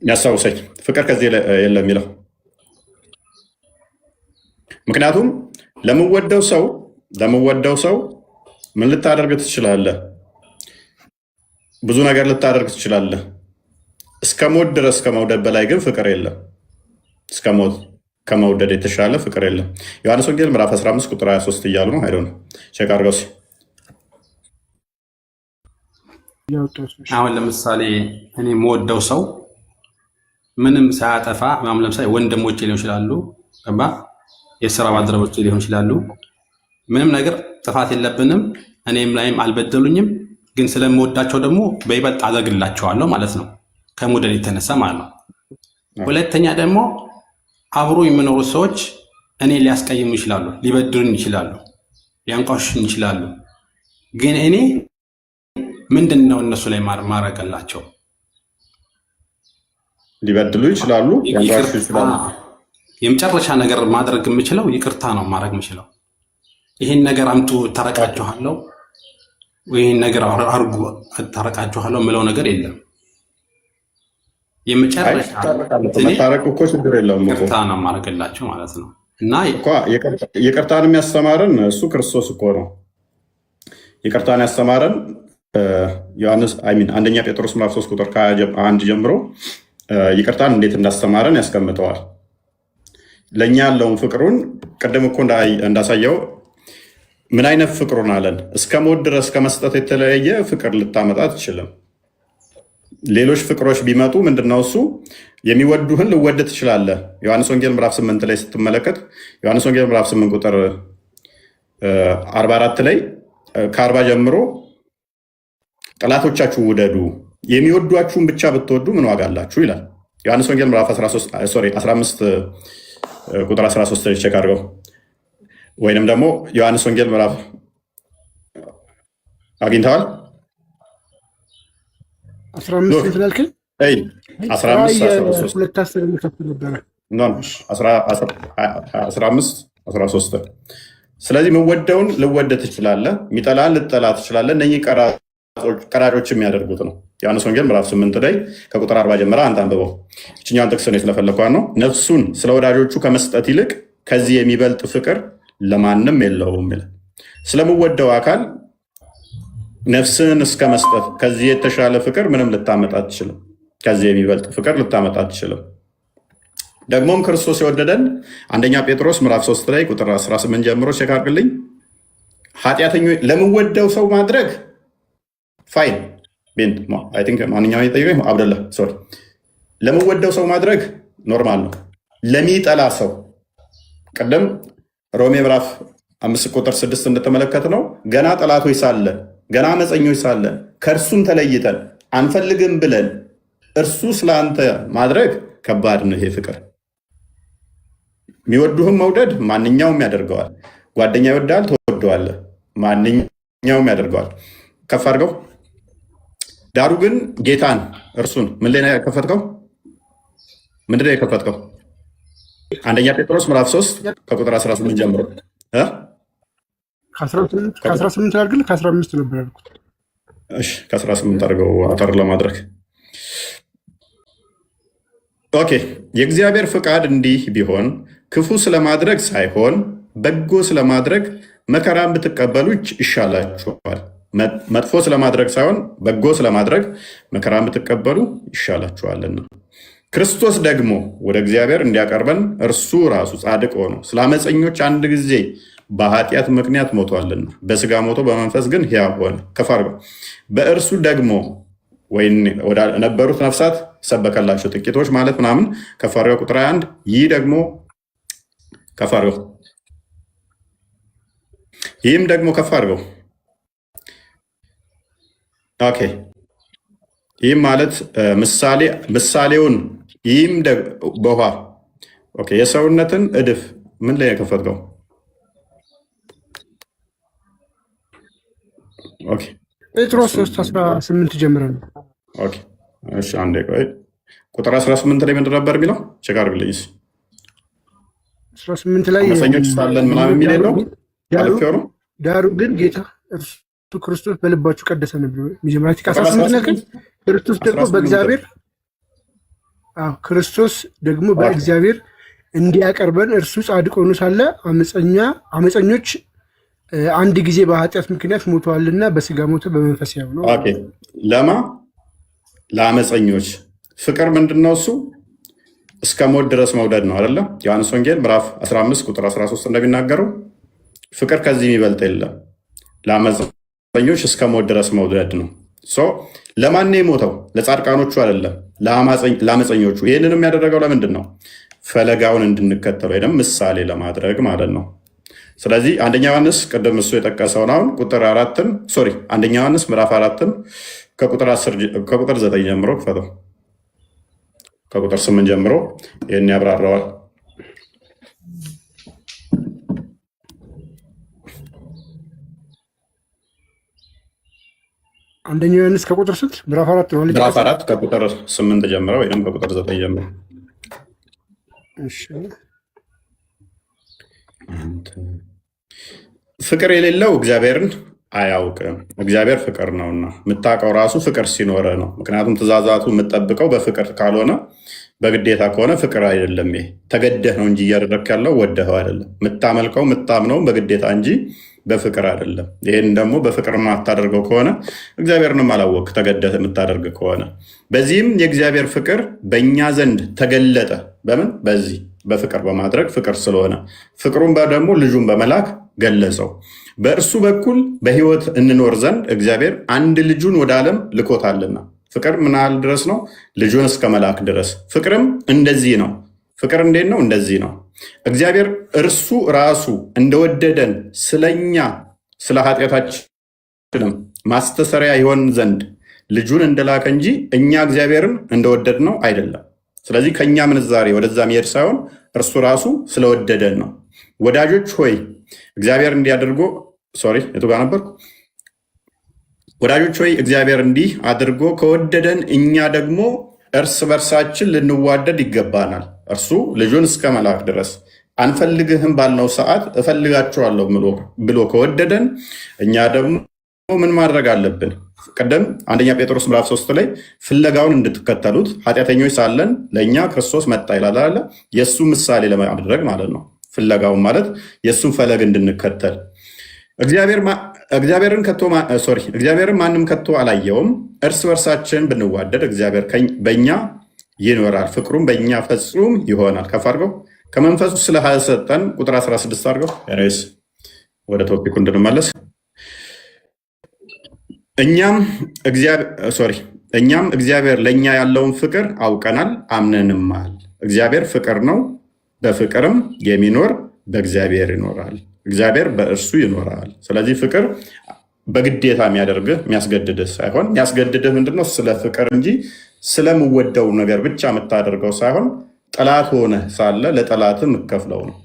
S2: ያስታውሰኝ ፍቅር ከዚህ የለም የሚለው ምክንያቱም ለምወደው ሰው ምን ልታደርግ ትችላለህ? ብዙ ነገር ልታደርግ ትችላለህ። እስከ ሞት ድረስ ከመውደድ በላይ ግን ፍቅር የለም። እስከ ሞት ከመውደድ የተሻለ ፍቅር የለም። ዮሐንስ ወንጌል ምዕራፍ 15 ቁጥር 23 እያሉ ነው። አይደው ነው ቼክ አድርገው።
S5: አሁን ለምሳሌ እኔ የምወደው ሰው ምንም ሳያጠፋ ለምሳሌ ወንድሞቼ ሊሆን ይችላሉ፣ የስራ ባልደረቦቼ ሊሆን ይችላሉ። ምንም ነገር ጥፋት የለብንም፣ እኔም ላይም አልበደሉኝም። ግን ስለምወዳቸው ደግሞ በይበልጥ አደርግላቸዋለሁ ማለት ነው፣ ከሞዴል የተነሳ ማለት ነው። ሁለተኛ ደግሞ አብሮ የሚኖሩ ሰዎች እኔ ሊያስቀይሙ ይችላሉ፣ ሊበድሉኝ ይችላሉ፣ ሊያንቋሽሹኝ ይችላሉ። ግን እኔ ምንድን ነው እነሱ ላይ ማረገላቸው?
S2: ሊበድሉ ይችላሉ፣ ሊያንቋሽሹ ይችላሉ።
S5: የመጨረሻ ነገር ማድረግ የምችለው ይቅርታ ነው ማድረግ የምችለው። ይህን ነገር አምጡ ታረቃችኋለሁ፣ ይህን ነገር አርጉ ታረቃችኋለሁ ምለው ነገር የለም። የመጨረሻ
S2: መታረቅ እኮ ችግር የለውም፣
S5: ይቅርታ ነው ማድረግላቸው ማለት ነው። እና
S2: ይቅርታን የሚያስተማረን እሱ ክርስቶስ እኮ ነው። ይቅርታን ያስተማረን ዮሐንስ አንደኛ ጴጥሮስ ምዕራፍ 3 ቁጥር 1 ጀምሮ ይቅርታን እንዴት እንዳስተማረን ያስቀምጠዋል። ለእኛ ያለውን ፍቅሩን ቅድም እኮ እንዳሳየው ምን አይነት ፍቅሩን አለን? እስከ ሞት ድረስ ከመስጠት የተለያየ ፍቅር ልታመጣ አትችልም። ሌሎች ፍቅሮች ቢመጡ ምንድነው እሱ የሚወዱህን ልወድ ትችላለህ። ዮሐንስ ወንጌል ምዕራፍ 8 ላይ ስትመለከት ዮሐንስ ወንጌል ምዕራፍ 8 ቁጥር 44 ላይ ከ40 ጀምሮ ጠላቶቻችሁ ውደዱ፣ የሚወዷችሁን ብቻ ብትወዱ ምን ዋጋ አላችሁ ይላል። ዮሐንስ ወንጌል ምዕራፍ 15 ቁጥር 13 ላይ ቼክ አድርገው። ወይንም ደግሞ ዮሐንስ ወንጌል ምዕራፍ አግኝተዋል?
S3: 15 ስላልከኝ
S2: 13 ስለዚህ የምወደውን ልወደ ትችላለህ፣ የሚጠላን ልጠላ ትችላለህ። እነኚህ ቀራጮች የሚያደርጉት ነው። ዮሐንስ ወንጌል ምዕራፍ 8 ላይ ከቁጥር 40 ጀምራ አንተ አንብበው። እችኛውን ጥቅስ ነው ስለፈለኳት ነው። ነፍሱን ስለ ወዳጆቹ ከመስጠት ይልቅ ከዚህ የሚበልጥ ፍቅር ለማንም የለውም ይላል። ስለምወደው አካል ነፍስን እስከ መስጠት ከዚህ የተሻለ ፍቅር ምንም ልታመጣ አትችልም። ከዚህ የሚበልጥ ፍቅር ልታመጣ አትችልም። ደግሞም ክርስቶስ የወደደን አንደኛ ጴጥሮስ ምዕራፍ 3 ላይ ቁጥር 18 ጀምሮ ቼክ አድርግልኝ። ኃጢአተኞች ለምወደው ሰው ማድረግ ፋይን ማንኛውም የጠየቀኝ አብደላ ሶሪ፣ ለምወደው ሰው ማድረግ ኖርማል ነው። ለሚጠላ ሰው ቅድም ሮሜ ምዕራፍ 5 ቁጥር 6 እንደተመለከት ነው ገና ጠላቶች ሳለ ገና አመፀኞች ሳለ ከእርሱም ተለይተን አንፈልግም ብለን እርሱ ስለአንተ ማድረግ ከባድ ነው። ይሄ ፍቅር የሚወዱህም መውደድ ማንኛውም ያደርገዋል። ጓደኛ ይወዳል፣ ትወደዋለህ፣ ማንኛውም ያደርገዋል። ከፍ አድርገው። ዳሩ ግን ጌታን እርሱን ምን ላይ ነው የከፈትከው? ምንድን ነው የከፈትከው? አንደኛ ጴጥሮስ ምዕራፍ 3 ከቁጥር 18 ጀምሮ
S3: ከ18 አድርግልህ ከ15 ነበር ያልኩት።
S2: እሺ ከ18 አድርገው አጠር ለማድረግ ኦኬ። የእግዚአብሔር ፍቃድ እንዲህ ቢሆን ክፉ ስለማድረግ ሳይሆን በጎ ስለማድረግ መከራን ብትቀበሉ ይሻላችኋል። መጥፎ ስለማድረግ ሳይሆን በጎ ስለማድረግ መከራን ብትቀበሉ ይሻላችኋልና። ክርስቶስ ደግሞ ወደ እግዚአብሔር እንዲያቀርበን እርሱ ራሱ ጻድቅ ሆኖ ስለ አመፀኞች አንድ ጊዜ በኃጢአት ምክንያት ሞቷልና፣ በስጋ ሞቶ በመንፈስ ግን ሕያው ሆነ። ከፍ አድርገው። በእርሱ ደግሞ ወደ ነበሩት ነፍሳት ሰበከላቸው፣ ጥቂቶች ማለት ምናምን። ከፍ አድርገው። ቁጥር 1 ይህ ደግሞ ከፍ አድርገው። ይህም ደግሞ ከፍ አድርገው። ኦኬ። ይህም ማለት ምሳሌውን ይህም በውሃ ኦኬ። የሰውነትን እድፍ ምን ላይ የከፈትከው? ኦኬ።
S3: ጴጥሮስ 3:18 ጀምረን ነው።
S2: ኦኬ። እሺ አንዴ ቆይ። ቁጥር 18 ላይ ምንድን ነበር የሚለው? ቼክ አድርግልኝ።
S3: 18 ላይ
S2: አመፀኞች ሳለን ምናምን የሚል የለው?
S3: ዳሩ ግን ጌታ እርሱ ክርስቶስ በልባችሁ ቀደሰ ነበር። መጀመሪያ 18 ነገር ክርስቶስ ደግሞ በእግዚአብሔር ክርስቶስ ደግሞ በእግዚአብሔር እንዲያቀርበን እርሱ ጻድቅ ሆኖ ሳለ አመፀኞች አንድ ጊዜ በኃጢአት ምክንያት ሞተዋልና በስጋ ሞተ በመንፈስ ያው ነው።
S2: ኦኬ። ለማ ለአመፀኞች ፍቅር ምንድነው? እሱ እስከ ሞት ድረስ መውደድ ነው አይደለ? ዮሐንስ ወንጌል ምዕራፍ 15 ቁጥር 13 እንደሚናገረው ፍቅር ከዚህ የሚበልጥ የለም። ለአመፀኞች እስከ ሞት ድረስ መውደድ ነው። ለማን የሞተው? ለጻድቃኖቹ አይደለም፣ ለአመፀኞቹ። ይህንንም ያደረገው ለምንድን ነው? ፈለጋውን እንድንከተል ወይም ምሳሌ ለማድረግ ማለት ነው። ስለዚህ አንደኛ ዮሐንስ ቅድም እሱ የጠቀሰውን አሁን ቁጥር 4 አንደኛ ዮሐንስ ምዕራፍ 4 ከቁጥር 9 ጀምሮ ክፈተው። ከቁጥር 8 ጀምሮ ይህን ያብራራዋል።
S3: አንደኛ ዮሐንስ ከቁጥር ስንት? ምዕራፍ 4 ነው።
S2: ምዕራፍ 4 ከቁጥር 8 ጀምሮ ወይም ከቁጥር 9 ጀምሮ።
S3: እሺ።
S2: ፍቅር የሌለው እግዚአብሔርን አያውቅም፣ እግዚአብሔር ፍቅር ነውና። የምታውቀው ራሱ ፍቅር ሲኖረ ነው። ምክንያቱም ትእዛዛቱ የምጠብቀው በፍቅር ካልሆነ፣ በግዴታ ከሆነ ፍቅር አይደለም። ይሄ ተገደህ ነው እንጂ እያደረክ ያለው ወደኸው አይደለም። የምታመልከው የምታምነው በግዴታ እንጂ በፍቅር አይደለም። ይህን ደግሞ በፍቅር የማታደርገው ከሆነ እግዚአብሔርንም አላወቅ ተገደህ የምታደርግ ከሆነ። በዚህም የእግዚአብሔር ፍቅር በእኛ ዘንድ ተገለጠ። በምን? በዚህ በፍቅር በማድረግ ፍቅር ስለሆነ፣ ፍቅሩን ደግሞ ልጁን በመላክ ገለጸው። በእርሱ በኩል በሕይወት እንኖር ዘንድ እግዚአብሔር አንድ ልጁን ወደ ዓለም ልኮታልና። ፍቅር ምን ያህል ድረስ ነው? ልጁን እስከ መላክ ድረስ። ፍቅርም እንደዚህ ነው። ፍቅር እንዴት ነው? እንደዚህ ነው። እግዚአብሔር እርሱ ራሱ እንደወደደን ስለኛ ስለ ኃጢአታችንም ማስተሰሪያ ይሆን ዘንድ ልጁን እንደላከ እንጂ እኛ እግዚአብሔርን እንደወደድ ነው አይደለም። ስለዚህ ከእኛ ምንዛሬ ወደዛ መሄድ ሳይሆን እርሱ ራሱ ስለወደደን ነው። ወዳጆች ሆይ እግዚአብሔር እንዲያደርጎ የቱ ጋር ነበርኩ? ወዳጆች ሆይ እግዚአብሔር እንዲህ አድርጎ ከወደደን እኛ ደግሞ እርስ በርሳችን ልንዋደድ ይገባናል። እርሱ ልጁን እስከ መላክ ድረስ አንፈልግህም ባልነው ሰዓት እፈልጋችኋለሁ ብሎ ከወደደን እኛ ደግሞ ምን ማድረግ አለብን? ቀደም አንደኛ ጴጥሮስ ምዕራፍ 3 ላይ ፍለጋውን እንድትከተሉት ኃጢአተኞች ሳለን ለእኛ ክርስቶስ መጣ ይላል አለ። የእሱ ምሳሌ ለማድረግ ማለት ነው። ፍለጋውን ማለት የእሱን ፈለግ እንድንከተል። እግዚአብሔርን ማንም ከቶ አላየውም። እርስ በርሳችን ብንዋደድ እግዚአብሔር በእኛ ይኖራል፣ ፍቅሩም በእኛ ፍጹም ይሆናል። ከፍ አድርገው ከመንፈሱ ስለሰጠን ቁጥር 16 አድርገው ሬስ ወደ ቶፒኩ እንድንመለስ። እኛም እግዚአብሔር ለእኛ ያለውን ፍቅር አውቀናል አምነንማል። እግዚአብሔር ፍቅር ነው፣ በፍቅርም የሚኖር በእግዚአብሔር ይኖራል፣ እግዚአብሔር በእርሱ ይኖራል። ስለዚህ ፍቅር በግዴታ የሚያደርግህ የሚያስገድድህ ሳይሆን፣ የሚያስገድድህ ምንድነው? ስለ ፍቅር እንጂ ስለምወደው ነገር ብቻ የምታደርገው ሳይሆን ጠላት ሆነ ሳለ ለጠላት የምከፍለው ነው።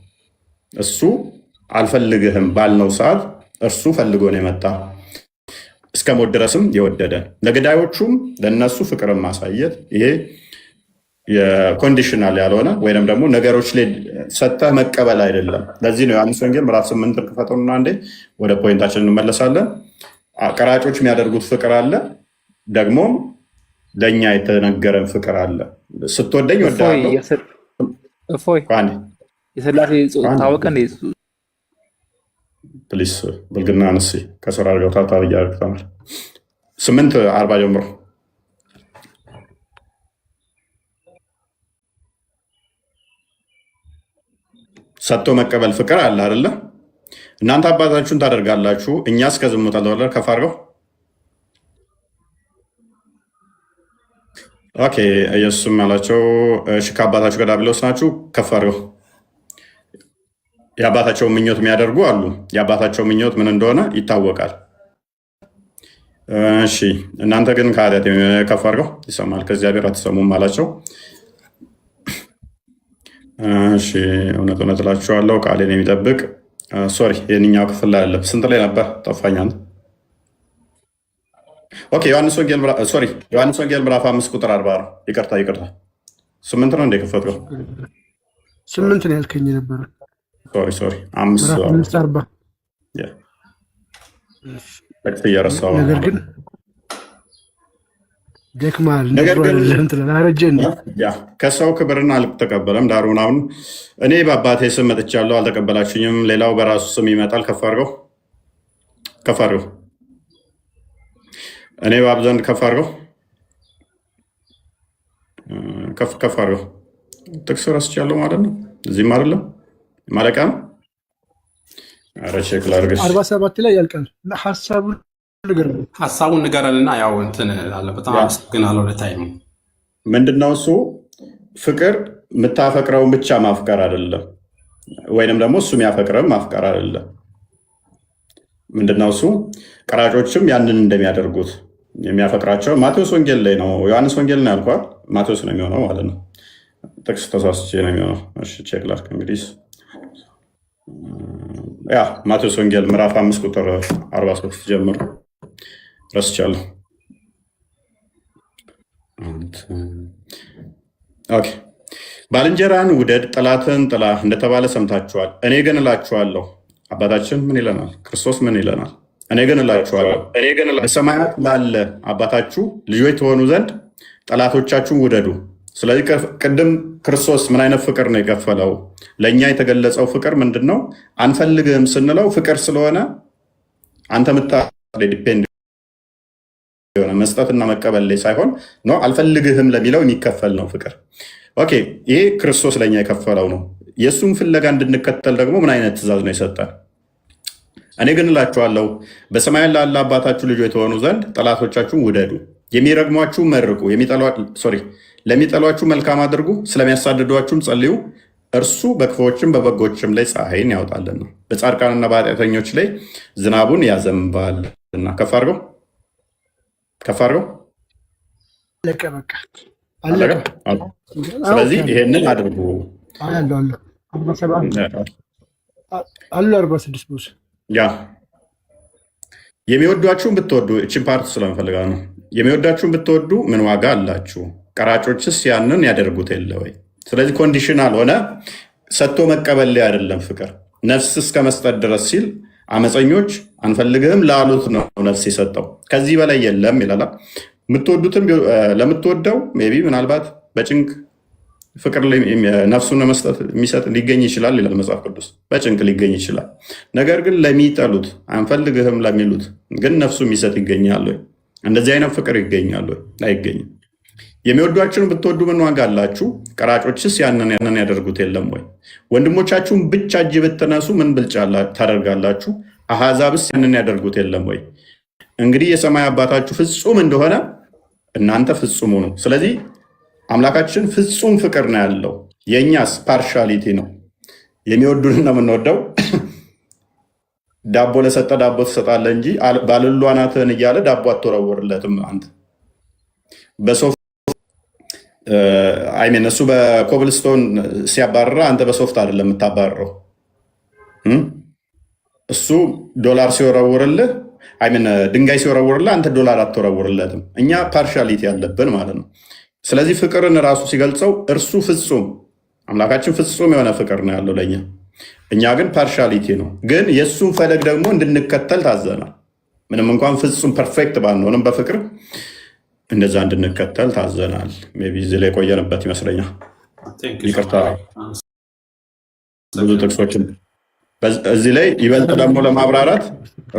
S2: እሱ አልፈልግህም ባልነው ሰዓት እርሱ ፈልጎ ነው የመጣ እስከ ሞት ድረስም የወደደን። ለገዳዮቹም ለነሱ ፍቅርን ማሳየት ይሄ የኮንዲሽናል ያልሆነ ወይም ደግሞ ነገሮች ላይ ሰጥተህ መቀበል አይደለም። ለዚህ ነው ዮሐንስ ወንጌል ምዕራፍ 8 ክፈቱና አንዴ ወደ ፖይንታችን እንመለሳለን። ቀራጮች የሚያደርጉት ፍቅር አለ፣ ደግሞ ለእኛ የተነገረን ፍቅር አለ። ስትወደኝ ወዳለው
S6: የስላሴ ታወቀ
S2: ፕሊስ ብልግና አንስ ከስራ አድርገው ታታ ብያርግተናል 8:40 ጀምሮ ሰጥቶ መቀበል ፍቅር አለ አይደለ? እናንተ አባታችሁን ታደርጋላችሁ፣ እኛ እስከ ዝሙት አለወለ ከፍ አድርገው። ኦኬ ኢየሱስም ያላቸው እሺ ከአባታችሁ ጋር ዲያብሎስ ናችሁ፣ ከፍ አድርገው። የአባታቸውን ምኞት የሚያደርጉ አሉ። የአባታቸው ምኞት ምን እንደሆነ ይታወቃል። እሺ እናንተ ግን ከኃጢአት ከፍ አድርገው። ይሰማል ከእግዚአብሔር አትሰሙም አላቸው። እሺ እውነት እውነት እላችኋለሁ ቃሌን የሚጠብቅ የእኛው ክፍል ላይ አለ። ስንት ላይ ነበር? ጠፋኛል። ኦኬ ዮሐንስ ወንጌል ምዕራፍ 5 ቁጥር 40 ነው። ይቅርታ 8 ነው እንደ ከፈትከው
S3: 8 ነው ያልከኝ ነበር።
S2: 5:40 እየረሳሁ
S3: ነገር ግን ደክማል።
S2: ከሰው ክብርን አልተቀበለም። ዳሩ ምናምን እኔ በአባቴ ስም መጥቻለሁ አልተቀበላችሁኝም፣ ሌላው በራሱ ስም ይመጣል። ከፍ አድርገው። እኔ በአብ ዘንድ ከፍ አድርገው። ጥቅስ ረስቻለሁ ማለት ነው። እዚህም አይደለም ማለቃ ነው። ኧረ ቼክ ላድርግሽ
S3: 47 ላይ ያልቃል ሀሳቡ
S5: ሀሳቡን ንገረንና ያው እንትን አለ። በጣም አመሰግናለሁ ለታይሙ።
S2: ምንድነው እሱ? ፍቅር የምታፈቅረውን ብቻ ማፍቀር አይደለም፣ ወይንም ደግሞ እሱ የሚያፈቅረም ማፍቀር አይደለም። ምንድነው እሱ? ቀራጮችም ያንን እንደሚያደርጉት የሚያፈቅራቸው ማቴዎስ ወንጌል ላይ ነው። ዮሐንስ ወንጌል ነው ያልኳል፣ ማቴዎስ ነው የሚሆነው ማለት ነው። ጥቅስ ተሳስቼ ነው የሚሆነው። እሺ ቼክ ላድርግ እንግዲህ። ያ ማቴዎስ ወንጌል ምዕራፍ 5 ቁጥር 43 ጀምሮ ረስቻለሁ። ኦኬ። ባልንጀራን ውደድ ጠላትን ጥላ እንደተባለ ሰምታችኋል። እኔ ግን እላችኋለሁ፣ አባታችን ምን ይለናል? ክርስቶስ ምን ይለናል? እኔ ግን እላችኋለሁ በሰማያት ላለ አባታችሁ ልጆች ትሆኑ ዘንድ ጠላቶቻችሁን ውደዱ። ስለዚህ ቅድም ክርስቶስ ምን አይነት ፍቅር ነው የከፈለው? ለእኛ የተገለጸው ፍቅር ምንድን ነው? አንፈልግህም ስንለው ፍቅር ስለሆነ አንተ ዲፔንድ የሆነ መስጠትና መቀበል ላይ ሳይሆን ነው አልፈልግህም ለሚለው የሚከፈል ነው ፍቅር። ኦኬ፣ ይሄ ክርስቶስ ለእኛ የከፈለው ነው። የእሱን ፍለጋ እንድንከተል ደግሞ ምን አይነት ትእዛዝ ነው የሰጠን? እኔ ግን እላችኋለሁ በሰማይ ላለ አባታችሁ ልጆች የተሆኑ ዘንድ ጠላቶቻችሁን ውደዱ፣ የሚረግሟችሁ መርቁ፣ ለሚጠሏችሁ መልካም አድርጉ፣ ስለሚያሳድዷችሁም ጸልዩ። እርሱ በክፉዎችም በበጎችም ላይ ፀሐይን ያወጣልና በጻድቃንና በኃጢአተኞች ላይ ዝናቡን ያዘንባልና። ከፍ አድርገው አለቀ። ስለዚህ ይሄንን አድርጉ
S3: አሉ 46
S2: ያ የሚወዷችሁን ብትወዱ እችን ፓርት ስለምፈልጋ ነው። የሚወዳችሁን ብትወዱ ምን ዋጋ አላችሁ? ቀራጮችስ ያንን ያደርጉት የለ ወይ? ስለዚህ ኮንዲሽናል ሆነ ሰጥቶ መቀበል ላይ አይደለም ፍቅር፣ ነፍስ እስከ መስጠት ድረስ ሲል አመፀኞች አንፈልግህም ላሉት ነው ነፍስ የሰጠው። ከዚህ በላይ የለም ይላል። የምትወዱትም ለምትወደው ሜይ ቢ ምናልባት በጭንቅ ፍቅር ላይ ነፍሱን መስጠት የሚሰጥ ሊገኝ ይችላል ይላል መጽሐፍ ቅዱስ። በጭንቅ ሊገኝ ይችላል። ነገር ግን ለሚጠሉት አንፈልግህም ለሚሉት ግን ነፍሱ የሚሰጥ ይገኛል ወይ? እንደዚህ አይነት ፍቅር ይገኛል ወይ? አይገኝም። የሚወዷችሁን ብትወዱ ምን ዋጋ አላችሁ? ቀራጮችስ ያንን ያደርጉት የለም ወይ? ወንድሞቻችሁን ብቻ እጅ ብትነሱ ምን ብልጫ ታደርጋላችሁ? አሕዛብስ ያንን ያደርጉት የለም ወይ? እንግዲህ የሰማይ አባታችሁ ፍጹም እንደሆነ እናንተ ፍጹሙ ነው። ስለዚህ አምላካችን ፍጹም ፍቅር ነው ያለው። የእኛስ ፓርሻሊቲ ነው። የሚወዱን ነው የምንወደው። ዳቦ ለሰጠ ዳቦ ትሰጣለህ እንጂ ባልሉ አናትህን እያለ ዳቦ አትወረውርለትም። አንተ እሱ በኮብልስቶን ሲያባረረ አንተ በሶፍት አይደለም የምታባረረው። እሱ ዶላር ሲወረውርልህ ድንጋይ ሲወረውርልህ አንተ ዶላር አትወረውርለትም። እኛ ፓርሻሊቲ ያለብን ማለት ነው። ስለዚህ ፍቅርን ራሱ ሲገልጸው እርሱ ፍጹም አምላካችን ፍጹም የሆነ ፍቅር ነው ያለው ለእኛ። እኛ ግን ፓርሻሊቲ ነው። ግን የእሱን ፈለግ ደግሞ እንድንከተል ታዘናል። ምንም እንኳን ፍጹም ፐርፌክት ባንሆንም በፍቅር እንደዛ እንድንከተል ታዘናል። ሜይ ቢ እዚህ ላይ የቆየንበት ይመስለኛል። ይቅርታ ብዙ ጥቅሶችን እዚህ ላይ ይበልጥ ደግሞ ለማብራራት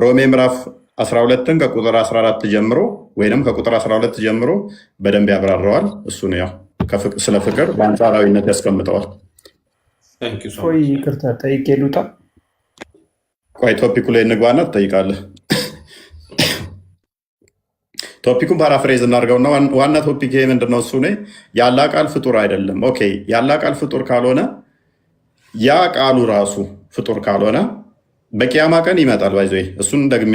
S2: ሮሜ ምዕራፍ 12ን ከቁጥር 14 ጀምሮ ወይም ከቁጥር 12 ጀምሮ በደንብ ያብራረዋል። እሱን ያው ስለ ፍቅር በአንጻራዊነት ያስቀምጠዋል።
S1: ቆይ ይቅርታ ጠይቄ ልውጣ።
S2: ቆይ ቶፒኩ ላይ እንግባና ትጠይቃለህ። ቶፒኩን ፓራፍሬዝ እናድርገውና ዋና ቶፒክ ይሄ ምንድነው? እሱ ያለ ቃል ፍጡር አይደለም። ኦኬ፣ ያለ ቃል ፍጡር ካልሆነ ያ ቃሉ ራሱ ፍጡር ካልሆነ በቂያማ ቀን ይመጣል። ባይዘ እሱን ደግሜ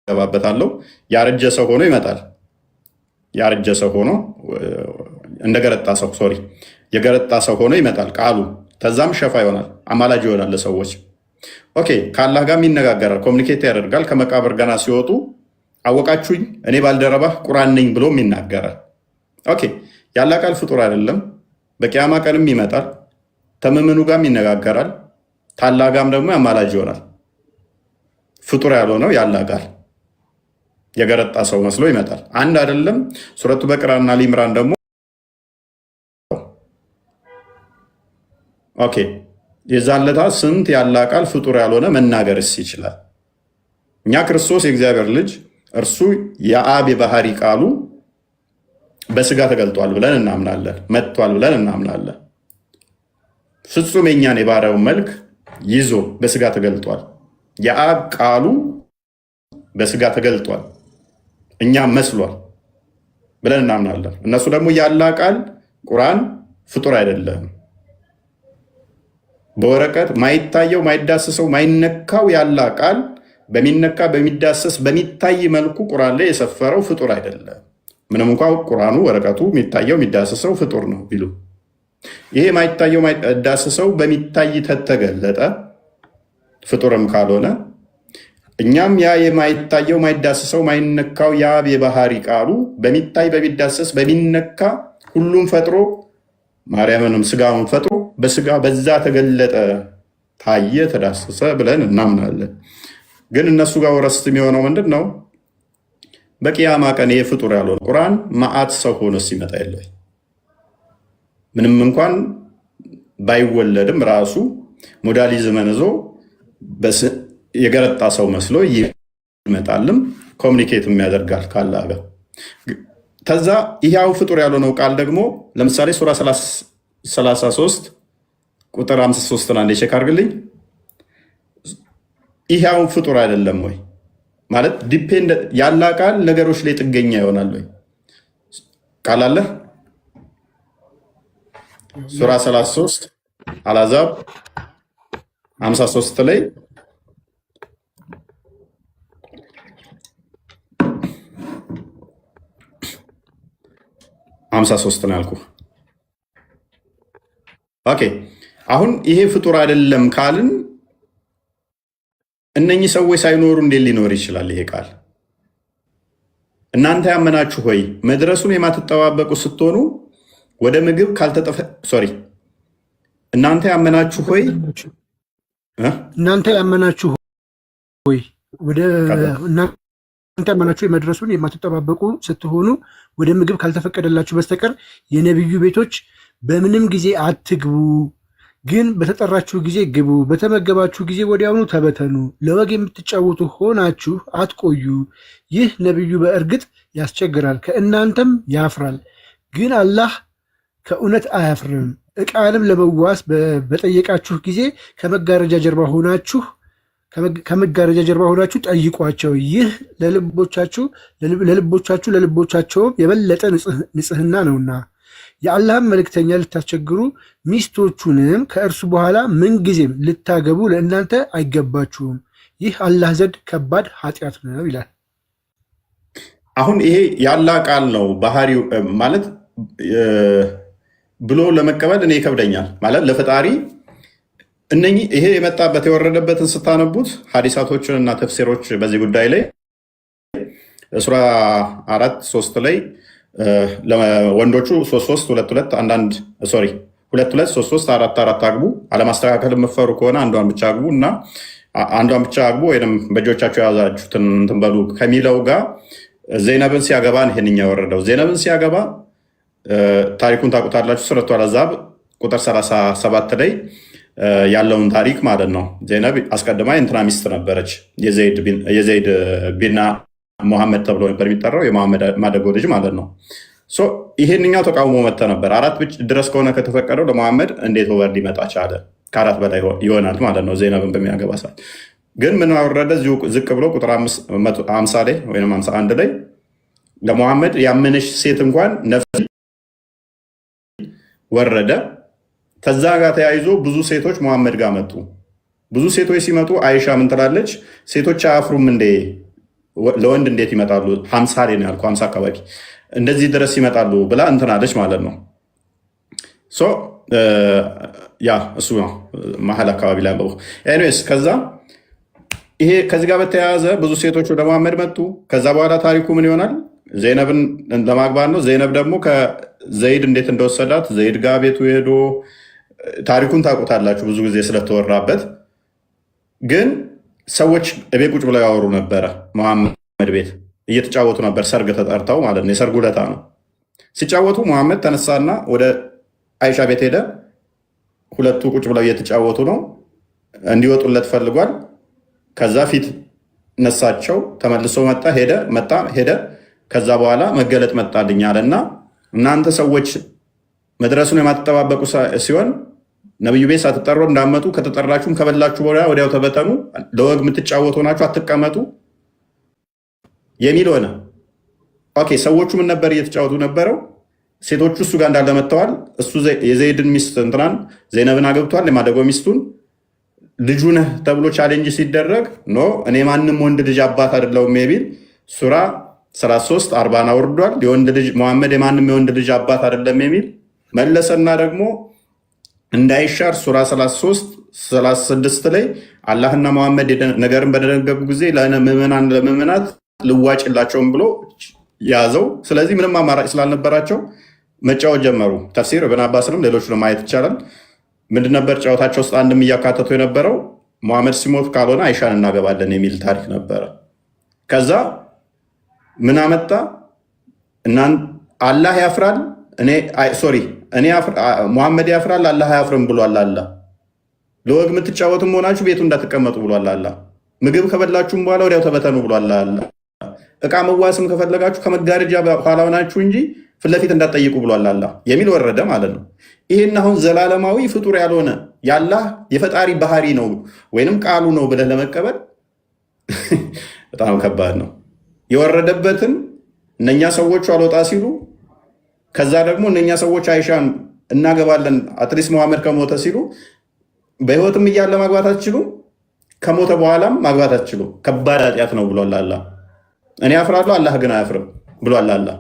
S2: ገባበታለሁ። ያረጀ ሰው ሆኖ ይመጣል። ያረጀ ሰው ሆኖ የገረጣ ሰው ሆኖ ይመጣል ቃሉ። ከዛም ሸፋ ይሆናል፣ አማላጅ ይሆናል ለሰዎች። ኦኬ፣ ከአላህ ጋር ይነጋገራል፣ ኮሚኒኬት ያደርጋል። ከመቃብር ገና ሲወጡ አወቃችሁኝ እኔ ባልደረባህ ቁርአን ነኝ ብሎም ይናገራል። ኦኬ፣ ያለ ቃል ፍጡር አይደለም። በቂያማ ቀንም ይመጣል፣ ተምምኑ ጋም ይነጋገራል፣ ታላ ጋም ደግሞ አማላጅ ይሆናል። ፍጡር ያልሆነው ያለ ቃል የገረጣ ሰው መስሎ ይመጣል። አንድ አይደለም። ሱረቱ በቅራና ሊምራን ደግሞ ኦኬ፣ የዛን ለታ ስንት ያለ ቃል ፍጡር ያልሆነ መናገርስ ይችላል? እኛ ክርስቶስ የእግዚአብሔር ልጅ እርሱ የአብ የባህሪ ቃሉ በስጋ ተገልጧል ብለን እናምናለን። መጥቷል ብለን እናምናለን። ፍጹም የኛን የባሪያውን መልክ ይዞ በስጋ ተገልጧል። የአብ ቃሉ በስጋ ተገልጧል፣ እኛም መስሏል ብለን እናምናለን። እነሱ ደግሞ የአላህ ቃል ቁርአን ፍጡር አይደለም፣ በወረቀት ማይታየው ማይዳሰሰው ማይነካው የአላህ ቃል በሚነካ በሚዳሰስ በሚታይ መልኩ ቁርአን ላይ የሰፈረው ፍጡር አይደለም። ምንም እንኳ ቁርአኑ ወረቀቱ የሚታየው የሚዳሰሰው ፍጡር ነው ቢሉ ይሄ ማይታየው ማይዳሰሰው በሚታይ ተተገለጠ ፍጡርም ካልሆነ እኛም ያ የማይታየው ማይዳሰሰው ማይነካው የአብ የባህሪ ቃሉ በሚታይ በሚዳሰስ በሚነካ ሁሉም ፈጥሮ ማርያምንም ስጋውን ፈጥሮ በስጋ በዛ ተገለጠ፣ ታየ፣ ተዳሰሰ ብለን እናምናለን። ግን እነሱ ጋር ወረስት የሚሆነው ምንድን ነው? በቂያማ ቀን ይሄ ፍጡር ያልሆነ ቁርአን መዓት ሰው ሆኖ ሲመጣ የለ ምንም እንኳን ባይወለድም ራሱ ሞዳሊዝምን ይዞ የገረጣ ሰው መስሎ ይመጣልም ኮሚኒኬትም ያደርጋል ካላህ ጋር። ከዛ ይሄው ፍጡር ያልሆነው ቃል ደግሞ ለምሳሌ ሱራ 33 ቁጥር 53 አንዴ ቼክ አድርግልኝ። ይሄው ፍጡር አይደለም ወይ ማለት ዲፔንድ ያላ ቃል ነገሮች ላይ ጥገኛ ይሆናል ወይ? ቃል አለ ሱራ 33 አልአሕዛብ 53 ላይ 53 ነው ያልኩህ። ኦኬ አሁን ይሄ ፍጡር አይደለም ካልን እነኚህ ሰዎች ሳይኖሩ እንዴት ሊኖር ይችላል? ይሄ ቃል እናንተ ያመናችሁ ሆይ መድረሱን የማትጠባበቁ ስትሆኑ ወደ ምግብ ካልተጠፈ እናንተ ያመናችሁ ሆይ
S3: እናንተ ያመናችሁ ሆይ ወደ እናንተ ያመናችሁ መድረሱን የማትጠባበቁ ስትሆኑ ወደ ምግብ ካልተፈቀደላችሁ በስተቀር የነቢዩ ቤቶች በምንም ጊዜ አትግቡ። ግን በተጠራችሁ ጊዜ ግቡ፣ በተመገባችሁ ጊዜ ወዲያውኑ ተበተኑ። ለወግ የምትጫወቱ ሆናችሁ አትቆዩ። ይህ ነቢዩ በእርግጥ ያስቸግራል፣ ከእናንተም ያፍራል። ግን አላህ ከእውነት አያፍርም። ዕቃንም ለመዋስ በጠየቃችሁ ጊዜ ከመጋረጃ ጀርባ ሆናችሁ ጠይቋቸው። ይህ ለልቦቻቸውም የበለጠ ንጽሕና ነውና። የአላህም መልእክተኛ ልታስቸግሩ ሚስቶቹንም ከእርሱ በኋላ ምንጊዜም ልታገቡ ለእናንተ አይገባችሁም። ይህ አላህ ዘንድ ከባድ ኃጢአት ነው ይላል።
S2: አሁን ይሄ የአላህ ቃል ነው ባህሪው ማለት ብሎ ለመቀበል እኔ ይከብደኛል። ማለት ለፈጣሪ እነኚህ ይሄ የመጣበት የወረደበትን ስታነቡት ሀዲሳቶችን እና ተፍሲሮች በዚህ ጉዳይ ላይ ሱራ 4:3 ላይ ወንዶቹ 3:3 አንዳንድ 2:2 4:4 አግቡ፣ አለማስተካከል የምትፈሩ ከሆነ አንዷን ብቻ አግቡ እና አንዷን ብቻ አግቡ ወይም በእጆቻቸው የያዛችሁትን እንትን በሉ ከሚለው ጋር ዘይነብን ሲያገባ ይሄንኛ የወረደው ዘይነብን ሲያገባ ታሪኩን ታውቁታላችሁ። ሱረቱ አልአሕዛብ ቁጥር 37 ላይ ያለውን ታሪክ ማለት ነው። ዘይነብ አስቀድማ የእንትና ሚስት ነበረች። የዘይድ ቢና ሙሐመድ ተብሎ ነበር የሚጠራው፣ የመሐመድ ማደጎ ልጅ ማለት ነው። ይሄንኛው ተቃውሞ መጥተ ነበር። 4 ድረስ ከሆነ ከተፈቀደው ለመሐመድ እንዴት ወር ሊመጣ ቻለ? ከ4 በላይ ይሆናል ማለት ነው ዘይነብን በሚያገባ ሰዓት። ግን ምን አወረደ? እዚሁ ዝቅ ብሎ ቁጥር 50 ላይ ወይም 51 ላይ ለመሐመድ ያመነች ሴት እንኳን ነፍስ ወረደ። ከዛ ጋር ተያይዞ ብዙ ሴቶች መሐመድ ጋር መጡ። ብዙ ሴቶች ሲመጡ አይሻ ምን ትላለች? ሴቶች አያፍሩም እንዴ? ለወንድ እንዴት ይመጣሉ? 50 ላይ ነው ያልኩ፣ 50 አካባቢ እንደዚህ ድረስ ይመጣሉ ብላ እንትናለች ማለት ነው። ያ እሱ ነው መሀል አካባቢ ላይ አንበቡ። ኤኒዌይስ ከዛ ይሄ ከዚህ ጋር በተያያዘ ብዙ ሴቶች ወደ መሐመድ መጡ። ከዛ በኋላ ታሪኩ ምን ይሆናል? ዘይነብን ለማግባት ነው። ዘይነብ ደግሞ ከዘይድ እንዴት እንደወሰዳት ዘይድ ጋር ቤቱ ሄዶ ታሪኩን ታውቁታላችሁ ብዙ ጊዜ ስለተወራበት። ግን ሰዎች እቤት ቁጭ ብለው ያወሩ ነበረ። መሐመድ ቤት እየተጫወቱ ነበር። ሰርግ ተጠርተው ማለት ነው። የሰርጉ ዕለት ነው። ሲጫወቱ መሐመድ ተነሳና ወደ አይሻ ቤት ሄደ። ሁለቱ ቁጭ ብለው እየተጫወቱ ነው። እንዲወጡለት ፈልጓል። ከዛ ፊት ነሳቸው። ተመልሶ ሄደ። ከዛ በኋላ መገለጥ መጣልኝ አለና እናንተ ሰዎች መድረሱን የማትጠባበቁ ሲሆን ነብዩ ቤት ሳትጠሩ እንዳመጡ ከተጠራችሁም ከበላችሁ በኋላ ወዲያው ተበተኑ። ለወግ የምትጫወቱ ናችሁ፣ አትቀመጡ። የሚል ሆነ። ኦኬ ሰዎቹ ምን ነበር እየተጫወቱ ነበረው? ሴቶቹ እሱ ጋር እንዳለ መጥተዋል። እሱ የዘይድን ሚስት እንትናን ዘይነብን አገብቷል፣ የማደጎ ሚስቱን። ልጁ ነህ ተብሎ ቻሌንጅ ሲደረግ ኖ እኔ ማንም ወንድ ልጅ አባት አይደለሁም የሚል ሱራ 33 40 አውርዷል። የወንድ ልጅ መሐመድ የማንም የወንድ ልጅ አባት አይደለም የሚል መለሰና ደግሞ እንዳይሻር ሱራ 33 36 ላይ አላህና መሐመድ ነገርን በደነገጉ ጊዜ ለምዕመናት ልዋጭላቸውም ብሎ ያዘው። ስለዚህ ምንም አማራጭ ስላልነበራቸው መጫወት ጀመሩ። ተፍሲር ኢብን አባስንም ሌሎች ነው ማየት ይቻላል። ምንድን ነበር ጨዋታቸው ውስጥ አንድም እያካተቱ የነበረው መሐመድ ሲሞት ካልሆነ አይሻን እናገባለን የሚል ታሪክ ነበረ። ከዛ ምን አመጣ? አላህ ያፍራል መሐመድ ያፍራል አላህ አያፍርም ብሏል። አላህ ለወግ የምትጫወትም ሆናችሁ ቤቱ እንዳትቀመጡ ብሏል። አላህ ምግብ ከበላችሁም በኋላ ወዲያው ተበተኑ ብሏል። አላህ እቃ መዋስም ከፈለጋችሁ ከመጋረጃ ኋላ ሆናችሁ እንጂ ፊት ለፊት እንዳትጠይቁ ብሏል። አላህ የሚል ወረደ ማለት ነው። ይሄን አሁን ዘላለማዊ ፍጡር ያልሆነ የአላህ የፈጣሪ ባህሪ ነው ወይንም ቃሉ ነው ብለህ ለመቀበል በጣም ከባድ ነው። የወረደበትን እነኛ ሰዎቹ አልወጣ ሲሉ ከዛ ደግሞ እነኛ ሰዎች አይሻን እናገባለን አትሊስት መሐመድ ከሞተ ሲሉ በህይወትም እያለ ማግባት አትችሉም፣ ከሞተ በኋላም ማግባት አትችሉም። ከባድ ኃጢአት ነው ብሏል አላህ። እኔ አፍራለሁ አላህ ግን አያፍርም ብሏል አላህ።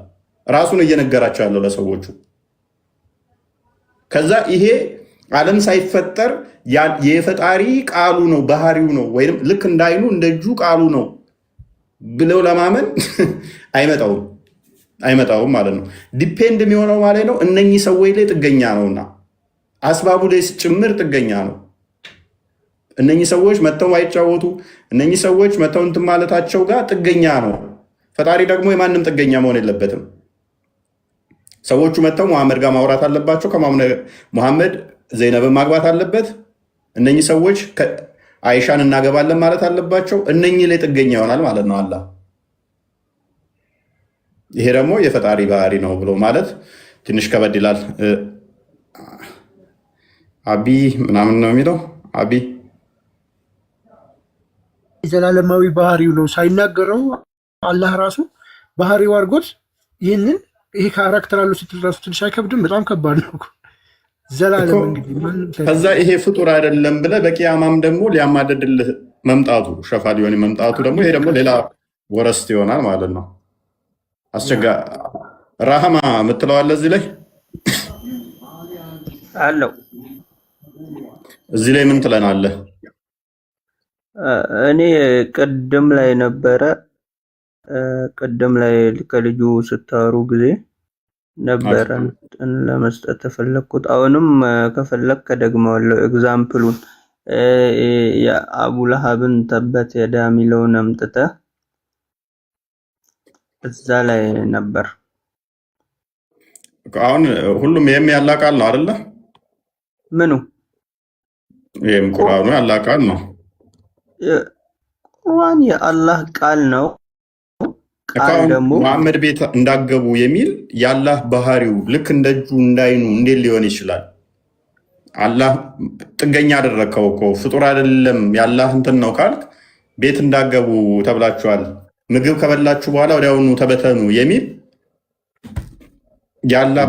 S2: ራሱን እየነገራቸው ያለው ለሰዎቹ። ከዛ ይሄ ዓለም ሳይፈጠር የፈጣሪ ቃሉ ነው ባህሪው ነው ወይም ልክ እንዳይኑ እንደጁ ቃሉ ነው ብለው ለማመን አይመጣውም ማለት ነው። ዲፔንድ የሚሆነው ማለት ነው እነኚህ ሰዎች ላይ ጥገኛ ነውና አስባቡ ላይ ጭምር ጥገኛ ነው። እነኚህ ሰዎች መተው አይጫወቱ፣ እነኚህ ሰዎች መተው እንትን ማለታቸው ጋር ጥገኛ ነው። ፈጣሪ ደግሞ የማንም ጥገኛ መሆን የለበትም። ሰዎቹ መተው መሐመድ ጋር ማውራት አለባቸው። መሐመድ ዘይነብን ማግባት አለበት። እነኚህ ሰዎች አይሻን እናገባለን ማለት አለባቸው። እነኚህ ላይ ጥገኛ ይሆናል ማለት ነው አላህ። ይሄ ደግሞ የፈጣሪ ባህሪ ነው ብሎ ማለት ትንሽ ከበድ ይላል። አቢ ምናምን ነው የሚለው አቢ
S3: ዘላለማዊ ባህሪው ነው ሳይናገረው አላህ ራሱ ባህሪው አድርጎት ይህንን ይሄ ካራክተር አለው ስትል ራሱ ትንሽ አይከብድም? በጣም ከባድ ነው። ዘላለም እንግዲህ
S2: ከዛ ይሄ ፍጡር አይደለም ብለህ በቂያማም ደግሞ ሊያማደድልህ መምጣቱ ሸፋ ሊሆን መምጣቱ ደግሞ ይሄ ደግሞ ሌላ ወረስት ይሆናል ማለት ነው። አስቸጋ ራህማ የምትለዋለ እዚህ ላይ
S7: አለው።
S2: እዚህ ላይ ምን ትለናለህ?
S7: እኔ ቅድም ላይ ነበረ ቅድም ላይ ከልጁ ስታወሩ ጊዜ ነበረ ለመስጠት ተፈለኩት። አሁንም ከፈለክ ከደግመዋለሁ ኤግዛምፕሉን የአቡ ለሃብን ተበት የዳ የሚለውን አምጥተህ እዛ ላይ ነበር።
S2: አሁን ሁሉም ይሄም ያላህ ቃል ነው አይደለ?
S7: ምኑ
S2: ይሄም ቁርአኑ ያላህ ቃል ነው።
S7: ቁርአን የአላህ ቃል ነው። ቃል ደግሞ
S2: መሐመድ ቤት እንዳገቡ የሚል የአላህ ባህሪው ልክ እንደጁ እንዳይኑ እንዴት ሊሆን ይችላል? አላህ ጥገኛ አደረከው እኮ ፍጡር አይደለም የአላህ እንትን ነው ካልክ ቤት እንዳገቡ ተብላችኋል። ምግብ ከበላችሁ በኋላ ወዲያውኑ ተበተኑ የሚል የአላህ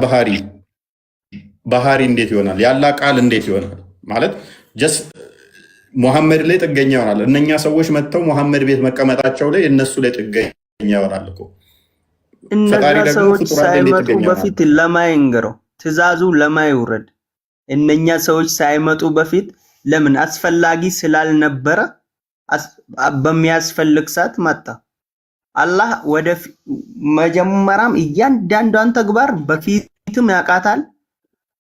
S2: ባህሪ እንዴት ይሆናል? የአላህ ቃል እንዴት ይሆናል? ማለት ጀስት ሙሐመድ ላይ ጥገኛ ይሆናል። እነኛ ሰዎች መጥተው ሙሐመድ ቤት መቀመጣቸው ላይ እነሱ ላይ ጥገኛ ይሆናል እኮ።
S7: እነዛ ሰዎች ሳይመጡ በፊት ለማይንገረው ትእዛዙ ለማይውረድ እነኛ ሰዎች ሳይመጡ በፊት ለምን አስፈላጊ ስላልነበረ በሚያስፈልግ ሰዓት መጣ። አላህ ወደ መጀመሪያም እያንዳንዷን ተግባር በፊትም ያውቃታል።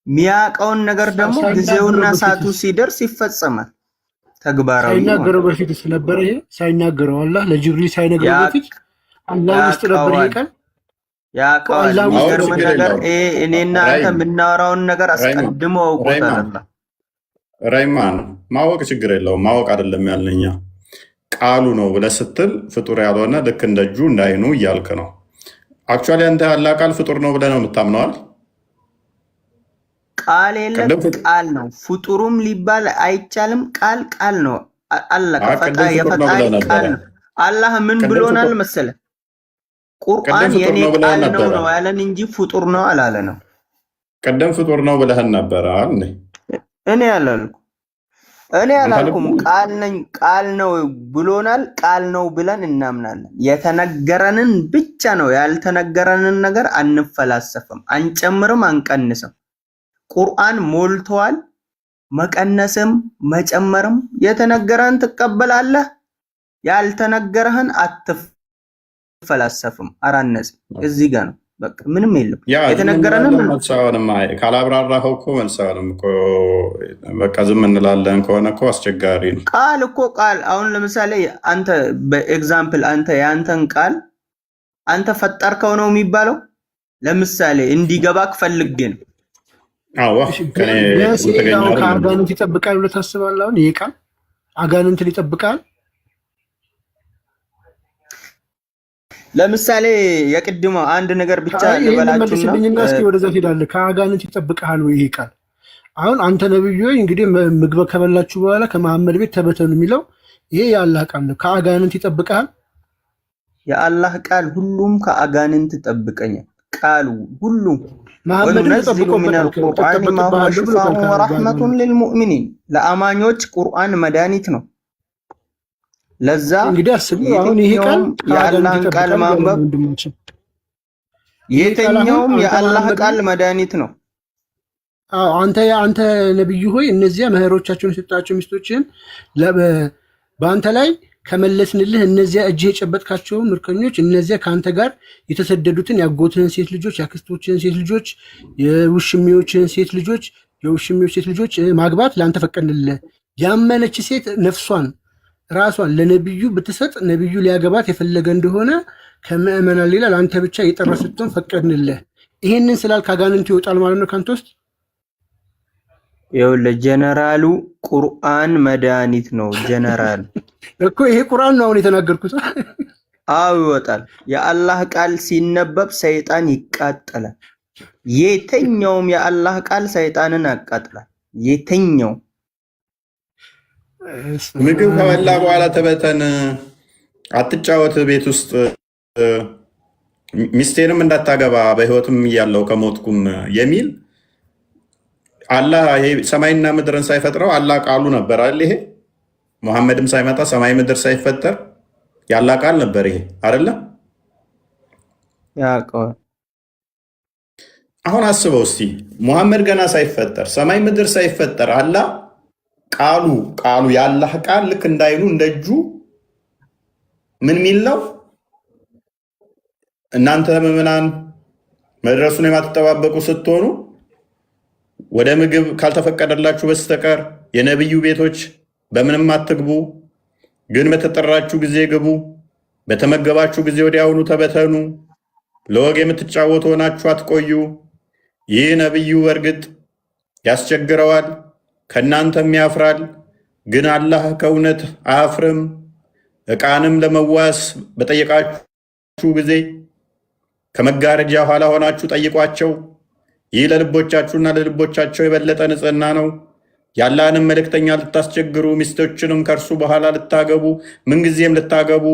S7: የሚያውቀውን ነገር ደግሞ ጊዜውና ሰዓቱ ሲደርስ ይፈጸማል። ተግባራዊ
S3: ሳይናገረው በፊት ስለነበረ ይሄ ሳይናገረው አላህ ለጅብሪል ሳይነግረው በፊት አላህ ውስጥ ነበር ይቀር
S7: ያውቃል። የሚገርም ነገር እኔና አንተ የምናወራውን ነገር አስቀድሞ አውቆታል።
S2: ራይማን ማወቅ ችግር የለውም። ማወቅ አይደለም ያልነኛ ቃሉ ነው ብለህ ስትል ፍጡር ያልሆነ ልክ እንደጁ እንዳይኑ እያልክ ነው። አክቹዋሊ አንተ ያላህ ቃል ፍጡር ነው ብለህ ነው የምታምነዋል?
S7: ቃል የለም ቃል ነው። ፍጡሩም ሊባል አይቻልም። ቃል ነው። አላህ የፈጣሪ ቃል ነው። አላህ ምን ብሎናል መሰለ? ቁርአን የኔ ቃል ነው ያለን እንጂ ፍጡር ነው አላለ ነው።
S2: ቀደም ፍጡር ነው ብለህን ነበር አይደል?
S7: እኔ አላልኩም። ቃል ነው ብሎናል። ቃል ነው ብለን እናምናለን። የተነገረንን ብቻ ነው። ያልተነገረንን ነገር አንፈላሰፍም፣ አንጨምርም፣ አንቀንስም። ቁርአን ሞልቷል። መቀነስም መጨመርም የተነገረን ትቀበላለህ፣ ያልተነገረህን አትፈላሰፍም። አራነጽ እዚህ ጋር ነው። በቃ ምንም የለም። የተነገረንን
S2: መልሳውንም ካላብራራኸው እኮ መልሳውንም እኮ በቃ ዝም እንላለን ከሆነ እኮ አስቸጋሪ ነው።
S7: ቃል እኮ ቃል አሁን ለምሳሌ አንተ በኤግዛምፕል አንተ ያንተን ቃል አንተ ፈጠርከው ነው የሚባለው። ለምሳሌ እንዲገባክ ፈልጌ ነው።
S2: አዎ
S3: ከአጋንንት ይጠብቃል ብለህ ታስባለህ? አሁን ይሄ ቃል አጋንንትን ይጠብቃል?
S7: ለምሳሌ የቅድሞ አንድ ነገር ብቻ ልበላችሁና
S3: እስኪ ወደዛ ሄዳለህ። ከአጋንንት ይጠብቃል ወይ ይሄ ቃል? አሁን አንተ ነብዩ እንግዲህ ምግብ ከበላችሁ በኋላ ከመሐመድ ቤት ተበተኑ የሚለው ይሄ የአላህ ቃል ነው። ከአጋንንት ይጠብቃል?
S7: የአላህ ቃል ሁሉም ከአጋንንት ይጠብቀኛል። ቃሉ ሁሉም ወነዝሉ ሚነል ቁርአን ማ ሁወ ሽፋኡን ወረሕመቱን ሊልሙእሚኒን ለአማኞች ቁርአን መድኃኒት ነው። ለዛ
S3: እንግዲህ አስቡ። አሁን ይሄ ቃል
S7: የአላህን ቃል ማንበብ የትኛውም የአላህ ቃል መድኃኒት ነው።
S3: አዎ አንተ ነብዩ ሆይ እነዚያ መህሮቻቸውን የሰጣቸው ሚስቶችን በአንተ ላይ ከመለስንልህ እነዚያ እጅ የጨበጥካቸው ምርኮኞች እነዚያ ከአንተ ጋር የተሰደዱትን ያጎትህን ሴት ልጆች፣ ያክስቶችህን ሴት ልጆች፣ የውሽሚዎችህን ሴት ልጆች፣ የውሽሚዎች ሴት ልጆች ማግባት ለአንተ ፈቀድንልህ። ያመነች ሴት ነፍሷን ራሷን ለነብዩ ብትሰጥ ነብዩ ሊያገባት የፈለገ እንደሆነ ከምእመናን ሌላ ለአንተ ብቻ የጠራ ስትሆን ፈቀድንልህ። ይሄንን ስላልክ አጋንንቱ ይወጣል ማለት ነው ካንተ ውስጥ።
S7: ይኸውልህ ጀነራሉ ቁርአን መድኃኒት ነው። ጀነራል
S3: እኮ ይሄ ቁርአን ነው አሁን የተናገርኩት።
S7: አዎ ይወጣል። የአላህ ቃል ሲነበብ ሰይጣን ይቃጠላል። የትኛውም የአላህ ቃል ሰይጣንን ያቃጥላል። የትኛው
S2: ምግብ ከበላ በኋላ ተበተን፣ አትጫወት ቤት ውስጥ፣ ሚስቴንም እንዳታገባ በህይወትም እያለው ከሞትኩም የሚል አላህ ይሄ ሰማይና ምድርን ሳይፈጥረው አላህ ቃሉ ነበር አይደል? ይሄ ሙሐመድም ሳይመጣ ሰማይ ምድር ሳይፈጠር ያላህ ቃል ነበር ይሄ አይደለ?
S7: ያውቀው።
S2: አሁን አስበው እስቲ ሙሐመድ ገና ሳይፈጠር ሰማይ ምድር ሳይፈጠር አላህ ቃሉ ያላህ ቃል ልክ እንዳይኑ እንደጁ ምን ሚል ነው? እናንተ ምዕመናን መድረሱን የማትጠባበቁ ስትሆኑ ወደ ምግብ ካልተፈቀደላችሁ በስተቀር የነብዩ ቤቶች በምንም አትግቡ፣ ግን በተጠራችሁ ጊዜ ግቡ፣ በተመገባችሁ ጊዜ ወዲያውኑ ተበተኑ፣ ለወግ የምትጫወቱ ሆናችሁ አትቆዩ። ይህ ነብዩ በእርግጥ ያስቸግረዋል፣ ከእናንተም ያፍራል፣ ግን አላህ ከእውነት አያፍርም። ዕቃንም ለመዋስ በጠየቃችሁ ጊዜ ከመጋረጃ ኋላ ሆናችሁ ጠይቋቸው። ይህ ለልቦቻችሁና ለልቦቻቸው የበለጠ ንጽሕና ነው። የአላህንም መልእክተኛ ልታስቸግሩ ሚስቶችንም ከእርሱ በኋላ ልታገቡ ምንጊዜም ልታገቡ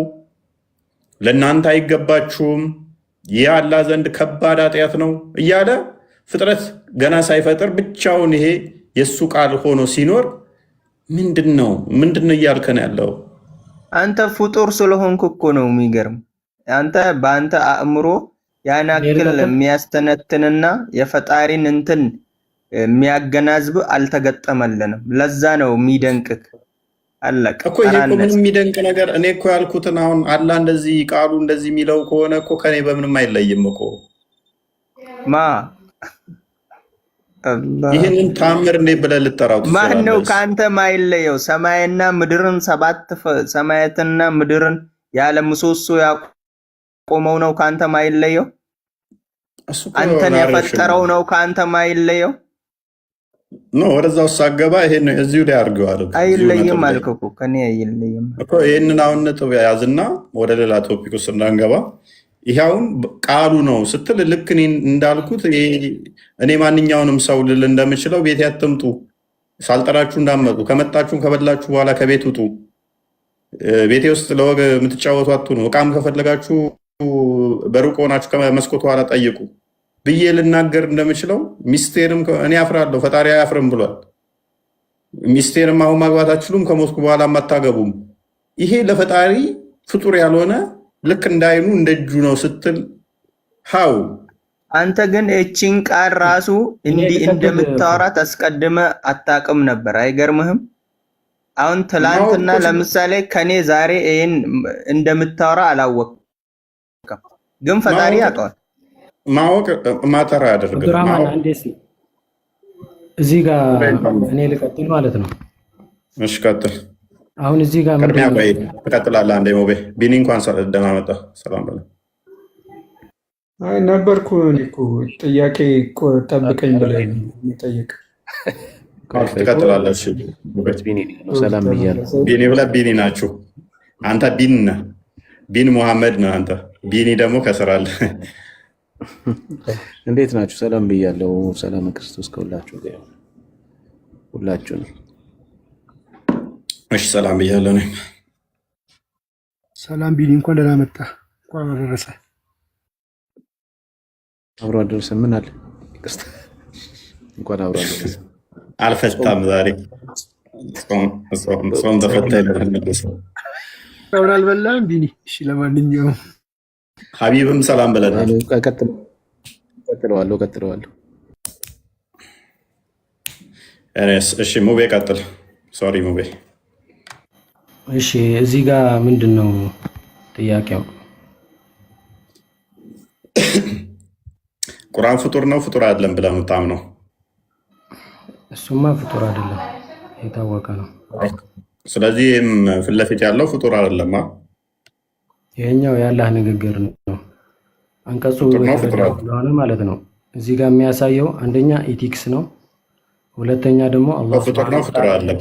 S2: ለእናንተ አይገባችሁም። ይህ አላህ ዘንድ ከባድ ኃጢአት ነው እያለ ፍጥረት ገና ሳይፈጥር ብቻውን ይሄ የእሱ ቃል ሆኖ ሲኖር ምንድን ነው እያልከን ያለው?
S7: አንተ ፍጡር ስለሆንክ እኮ ነው የሚገርም። አንተ በአንተ አእምሮ ያን ያክል የሚያስተነትንና የፈጣሪን እንትን የሚያገናዝብ አልተገጠመልንም። ለዛ ነው የሚደንቅክ። አለቀ
S2: እኮ ይሄ እኮ ምንም የሚደንቅ ነገር እኔ እኮ ያልኩትን አሁን አላህ እንደዚህ ቃሉ እንደዚህ የሚለው ከሆነ እኮ ከኔ በምንም አይለይም እኮ ይህንን ታምር እንዴ ብለህ ልጠራው ትችላለህ?
S7: ማን ነው ከአንተ ማይለየው? ሰማይና ምድርን ሰባት ሰማያትና ምድርን ያለ ምሰሶ ያቆመው ነው ከአንተ ማይለየው? አንተን የፈጠረው ነው ከአንተ ማይለየው?
S2: ኖ ወደዛው ሳገባ ይሄን እዚሁ ላይ አድርገዋል።
S7: አይለይም አልክ እኮ ከኔ አይለይም
S2: እኮ። ይሄንን አሁን ነጥብ ያዝና ወደ ሌላ ቶፒክ ውስጥ እንዳንገባ ይሄውን ቃሉ ነው ስትል ልክ እኔ እንዳልኩት እኔ ማንኛውንም ሰው ልል እንደምችለው ቤት ያትምጡ፣ ሳልጠራችሁ እንዳመጡ፣ ከመጣችሁ ከበላችሁ በኋላ ከቤት ውጡ፣ ቤቴ ውስጥ ለወግ የምትጫወቱ አትሁኑ፣ ዕቃም ከፈለጋችሁ በሩቅ ሆናችሁ ከመስኮት ኋላ ጠይቁ ብዬ ልናገር እንደምችለው ሚስቴንም እኔ አፍራለሁ፣ ፈጣሪ አያፍርም ብሏል። ሚስቴንም አሁን ማግባት አትችሉም፣ ከሞትኩ በኋላ አታገቡም። ይሄ ለፈጣሪ ፍጡር ያልሆነ ልክ እንዳይኑ እንደጁ ነው ስትል ሀው
S7: አንተ ግን እቺን ቃል ራሱ እንዲህ እንደምታወራት አስቀድመ አታውቅም ነበር። አይገርምህም? አሁን ትላንትና ለምሳሌ ከኔ ዛሬ ይሄን እንደምታወራ አላወቅም፣ ግን ፈጣሪ ያውቀዋል።
S2: ማወቅ ማጠራ ያደርግ
S8: እዚህ ጋር እኔ ልቀጥል ማለት ነው።
S2: እሺ ቀጥል።
S8: አሁን እዚህ ጋር
S2: ቅድሚያ ቆይ ትቀጥላለህ። አንዴ ሞቤ ቢኒ እንኳን ደህና መጣ። ሰላም በለው።
S1: አይ ነበርኩ እኔ እኮ ጥያቄ ጠብቀኝ ብለህ ጠየቅ።
S2: ትቀጥላለህ። እሺ
S6: ሰላም ብያለሁ።
S2: ቢኒ ብለህ ቢኒ ናችሁ። አንተ ቢን ነህ፣ ቢን ሙሐመድ ነህ አንተ። ቢኒ ደግሞ ከስራለህ።
S6: እንዴት ናችሁ? ሰላም ብያለሁ። ሰላም ክርስቶስ ከሁላችሁ ጋር ሁላችሁ ነው።
S2: እሺ ሰላም ብያለሁ። እኔም
S3: ሰላም ቢኒ፣ እንኳን ደህና መጣ። እንኳን አደረሰ።
S6: አብሮ አደረሰ። ምን አለ እንኳን አብሮ አደረሰ።
S2: አልፈታም ዛሬ ጾም ተፈታ ይላል።
S3: አሁን አልበላም ቢኒ። እሺ ለማንኛውም
S2: ሀቢብም ሰላም ብለናል።
S6: ቀጥለዋለሁ።
S2: እሺ ሙቤ ቀጥል። ሶሪ ሙቤ።
S8: እሺ እዚህ ጋር ምንድን ነው ጥያቄው?
S2: ቁርአን ፍጡር ነው ፍጡር አይደለም ብለህ የምታምነው?
S8: እሱማ ፍጡር አይደለም የታወቀ ነው።
S2: ስለዚህ ፊት ለፊት ያለው ፍጡር አይደለም።
S8: ይሄኛው የአላህ ንግግር ነው። አንቀጹ ስለሆነ ማለት ነው። እዚህ ጋር የሚያሳየው አንደኛ ኢቲክስ ነው፣ ሁለተኛ ደግሞ አላህ
S2: ፍጡር ነው ፍጡር አይደለም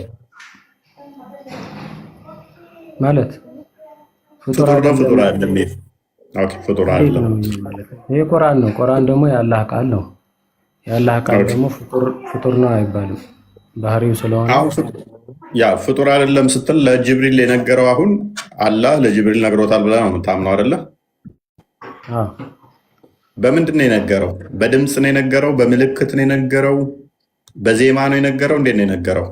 S2: ማለት
S8: ፍጡር
S2: አይደለም። ኦኬ ፍጡር አይደለም።
S8: ይሄ ቁርአን ነው። ቁርአን ደግሞ የአላህ ቃል ነው። የአላህ ቃል ደግሞ ፍጡር ነው አይባልም፣ ባህሪው ስለሆነ
S2: ያ ፍጡር አይደለም ስትል ለጅብሪል የነገረው አሁን አላህ ለጅብሪል ነግሮታል ብለህ ነው የምታምነው አይደለ? በምንድን ነው የነገረው? በድምፅ ነው የነገረው? በምልክት ነው የነገረው? በዜማ ነው የነገረው? እንዴት ነው የነገረው?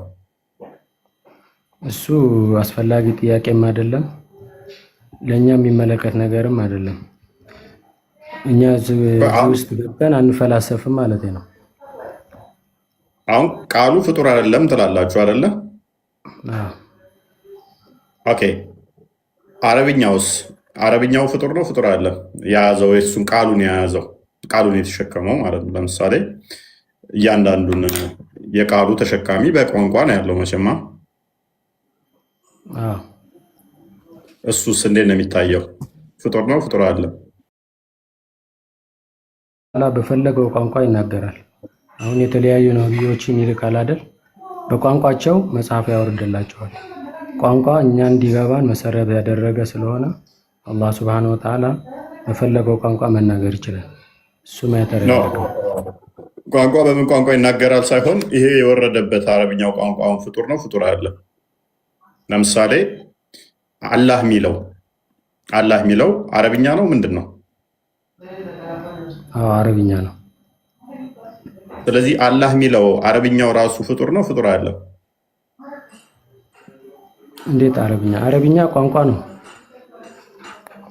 S8: እሱ አስፈላጊ ጥያቄም አይደለም፣ ለእኛ የሚመለከት ነገርም አይደለም። እኛ እዚህ ውስጥ ገብተን አንፈላሰፍም ማለት ነው።
S2: አሁን ቃሉ ፍጡር አይደለም ትላላችሁ አይደለ? ኦኬ አረብኛውስ? አረብኛው ፍጡር ነው ፍጡር አይደለም? የያዘው የሱን ቃሉን የያዘው ቃሉን የተሸከመው ማለት ነው። ለምሳሌ እያንዳንዱን የቃሉ ተሸካሚ በቋንቋ ነው ያለው መቼማ። እሱስ እንዴት ነው የሚታየው? ፍጡር ነው ፍጡር አይደለም?
S8: አላህ በፈለገው ቋንቋ ይናገራል። አሁን የተለያዩ ነብዮችን ይልካል አይደል? በቋንቋቸው መጽሐፍ ያወርድላቸዋል። ቋንቋ እኛ እንዲገባን መሰረት ያደረገ ስለሆነ አላህ ሱብሓነሁ ወተዓላ በፈለገው ቋንቋ መናገር ይችላል። እሱ ያተረዳው
S2: ቋንቋ በምን ቋንቋ ይናገራል ሳይሆን ይሄ የወረደበት አረብኛው ቋንቋውን ፍጡር ነው ፍጡር አይደለም? ለምሳሌ አላህ የሚለው አረብኛ ነው ምንድን ነው?
S8: አረብኛ ነው።
S2: ስለዚህ አላህ የሚለው አረብኛው ራሱ ፍጡር ነው ፍጡር አይደለም?
S8: እንዴት አረብኛ ቋንቋ ነው።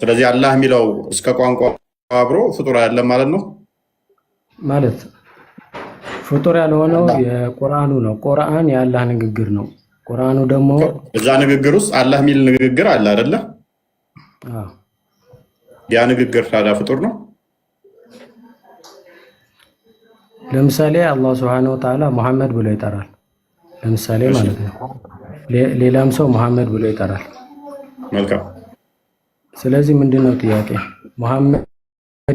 S2: ስለዚህ አላህ የሚለው እስከ ቋንቋ አብሮ ፍጡር አይደለም ማለት ነው።
S8: ማለት ፍጡር ያልሆነው የቁርአኑ ነው። ቁርአን የአላህ ንግግር ነው። ቁርአኑ ደግሞ
S2: እዛ ንግግር ውስጥ አላህ የሚል ንግግር አለ አይደለ? ያ ንግግር ታዲያ ፍጡር ነው?
S8: ለምሳሌ አላህ ሱብሓነሁ ወተዓላ ሙሐመድ ብሎ ይጠራል። ለምሳሌ ማለት ነው። ሌላም ሰው ሙሐመድ ብሎ ይጠራል።
S2: መልካም።
S8: ስለዚህ ምንድነው ጥያቄ? ሙሐመድ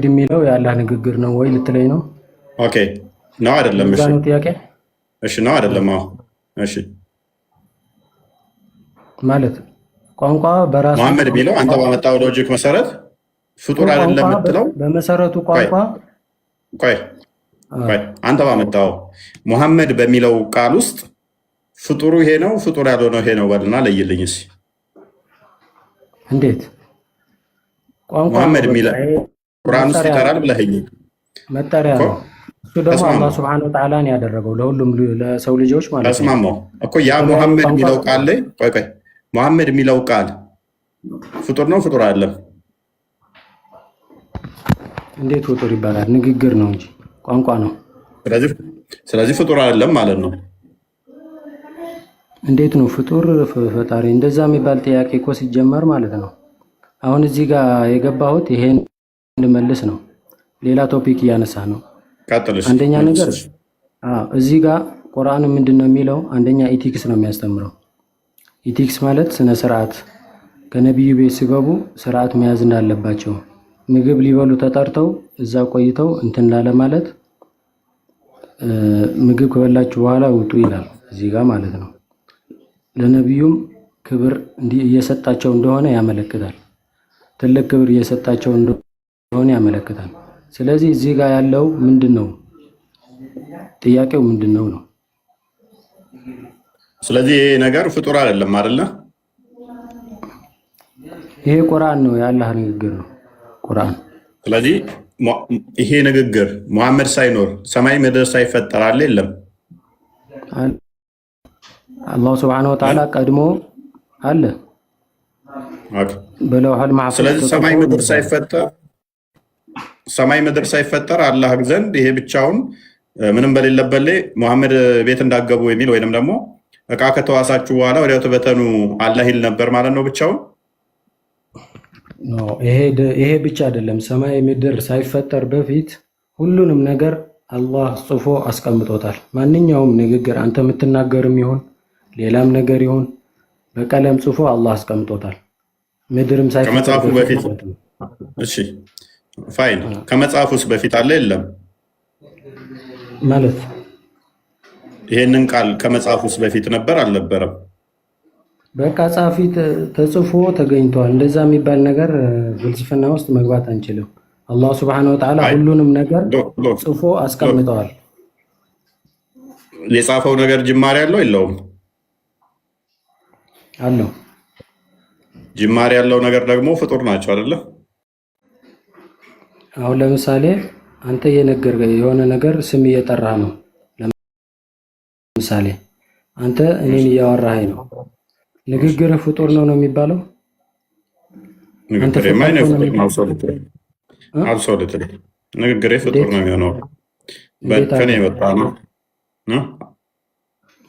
S8: የሚለው የአላህ ንግግር ነው ወይ ልትለኝ ነው?
S2: ኦኬ ነው አይደለም? እሺ
S8: ነው ጥያቄ።
S2: እሺ ነው አይደለም? አዎ እሺ።
S8: ማለት ቋንቋ በራሱ
S2: ሙሐመድ የሚለው አንተ ባመጣው ሎጂክ መሰረት ፍጡር አይደለም የምትለው
S8: በመሰረቱ ቋንቋ
S2: ቆይ አንተ ባመጣው ሙሐመድ በሚለው ቃል ውስጥ ፍጡሩ ይሄ ነው ፍጡር ያልሆነው ይሄ ነው በልና ለይልኝ እስኪ።
S8: እንዴት? ቋንቋ
S2: ሙሐመድ
S8: ነው።
S2: የሚለው ቁርአን ውስጥ ይጠራል ብለኸኝ
S8: መጠሪያ ነው። እሱ ደግሞ አላህ ሱብሓነሁ ወተዓላ ነው ያደረገው ለሁሉም ለሰው ልጆች ማለት ነው።
S2: ተስማማው እኮ ያ ሙሐመድ የሚለው ቃል ላይ ቆይ ሙሐመድ የሚለው ቃል ፍጡር ነው ፍጡር አይደለም?
S8: እንዴት ፍጡር ይባላል? ንግግር ነው እንጂ ቋንቋ ነው።
S2: ስለዚህ ፍጡር አይደለም ማለት ነው።
S8: እንዴት ነው ፍጡር ፈጣሪ? እንደዛ የሚባል ጥያቄ እኮ ሲጀመር ማለት ነው። አሁን እዚህ ጋር የገባሁት ይሄን እንድመልስ ነው። ሌላ ቶፒክ እያነሳ ነው። አንደኛ ነገር እዚህ ጋር ቁርአን ምንድን ነው የሚለው? አንደኛ ኢቲክስ ነው የሚያስተምረው። ኢቲክስ ማለት ስነ ስርዓት፣ ከነቢዩ ቤት ሲገቡ ስርዓት መያዝ እንዳለባቸው፣ ምግብ ሊበሉ ተጠርተው እዛ ቆይተው እንትን ላለ ማለት ምግብ ከበላችሁ በኋላ ውጡ ይላል እዚህ ጋር ማለት ነው። ለነቢዩም ክብር እየሰጣቸው እንደሆነ ያመለክታል። ትልቅ ክብር እየሰጣቸው እንደሆነ ያመለክታል። ስለዚህ እዚህ ጋር ያለው ምንድን ነው? ጥያቄው ምንድን ነው ነው?
S2: ስለዚህ ይሄ ነገር ፍጡር አይደለም አይደለ?
S8: ይሄ ቁርአን ነው፣ የአላህ ንግግር ነው ቁርአን።
S2: ስለዚህ ይሄ ንግግር ሙሐመድ ሳይኖር ሰማይ ምድር ሳይፈጠር አለ የለም?
S8: አላህ ሱብሓነሁ ወተዓላ ቀድሞ አለ በለውሐል ማህፉዝ።
S2: ስለዚህ ሰማይ ምድር ሳይፈጠር አላህ ዘንድ ይሄ ብቻውን ምንም በሌለበት ላይ ሙሐመድ ቤት እንዳገቡ የሚል ወይንም ደግሞ እቃ ከተዋሳችሁ በኋላ ወዲያው ተበተኑ አላህ ይል ነበር ማለት ነው ብቻውን?
S8: ይሄ ብቻ አይደለም። ሰማይ ምድር ሳይፈጠር በፊት ሁሉንም ነገር አላህ ጽፎ አስቀምጦታል። ማንኛውም ንግግር አንተ የምትናገርም ይሁን ሌላም ነገር ይሁን በቀለም ጽፎ አላህ አስቀምጦታል። ምድርም ሳይፈጠር
S2: ከመጽሐፉ በፊት እሺ ፋይን። ከመጽሐፉስ በፊት አለ የለም
S8: ማለት
S2: ይሄንን ቃል ከመጽሐፉስ በፊት ነበር አልነበረም?
S8: በቃ ጻፊ ተጽፎ ተገኝቷል። እንደዛ የሚባል ነገር ፍልስፍና ውስጥ መግባት አንችልም። አላህ ሱብሓነሁ ወተዓላ ሁሉንም ነገር ጽፎ አስቀምጠዋል።
S2: የጻፈው ነገር ጅማሬ አለው የለውም?
S8: አለው።
S2: ጅማሬ ያለው ነገር ደግሞ ፍጡር ናቸው አይደለ?
S8: አሁን ለምሳሌ አንተ የሆነ ነገር ስም እየጠራህ ነው። ለምሳሌ አንተ እኔን እያወራኸኝ ነው። ንግግርህ ፍጡር ነው የሚባለው?
S2: ንግግሬ ፍጡር ነው የሚሆነው። ከኔ የወጣ ነው።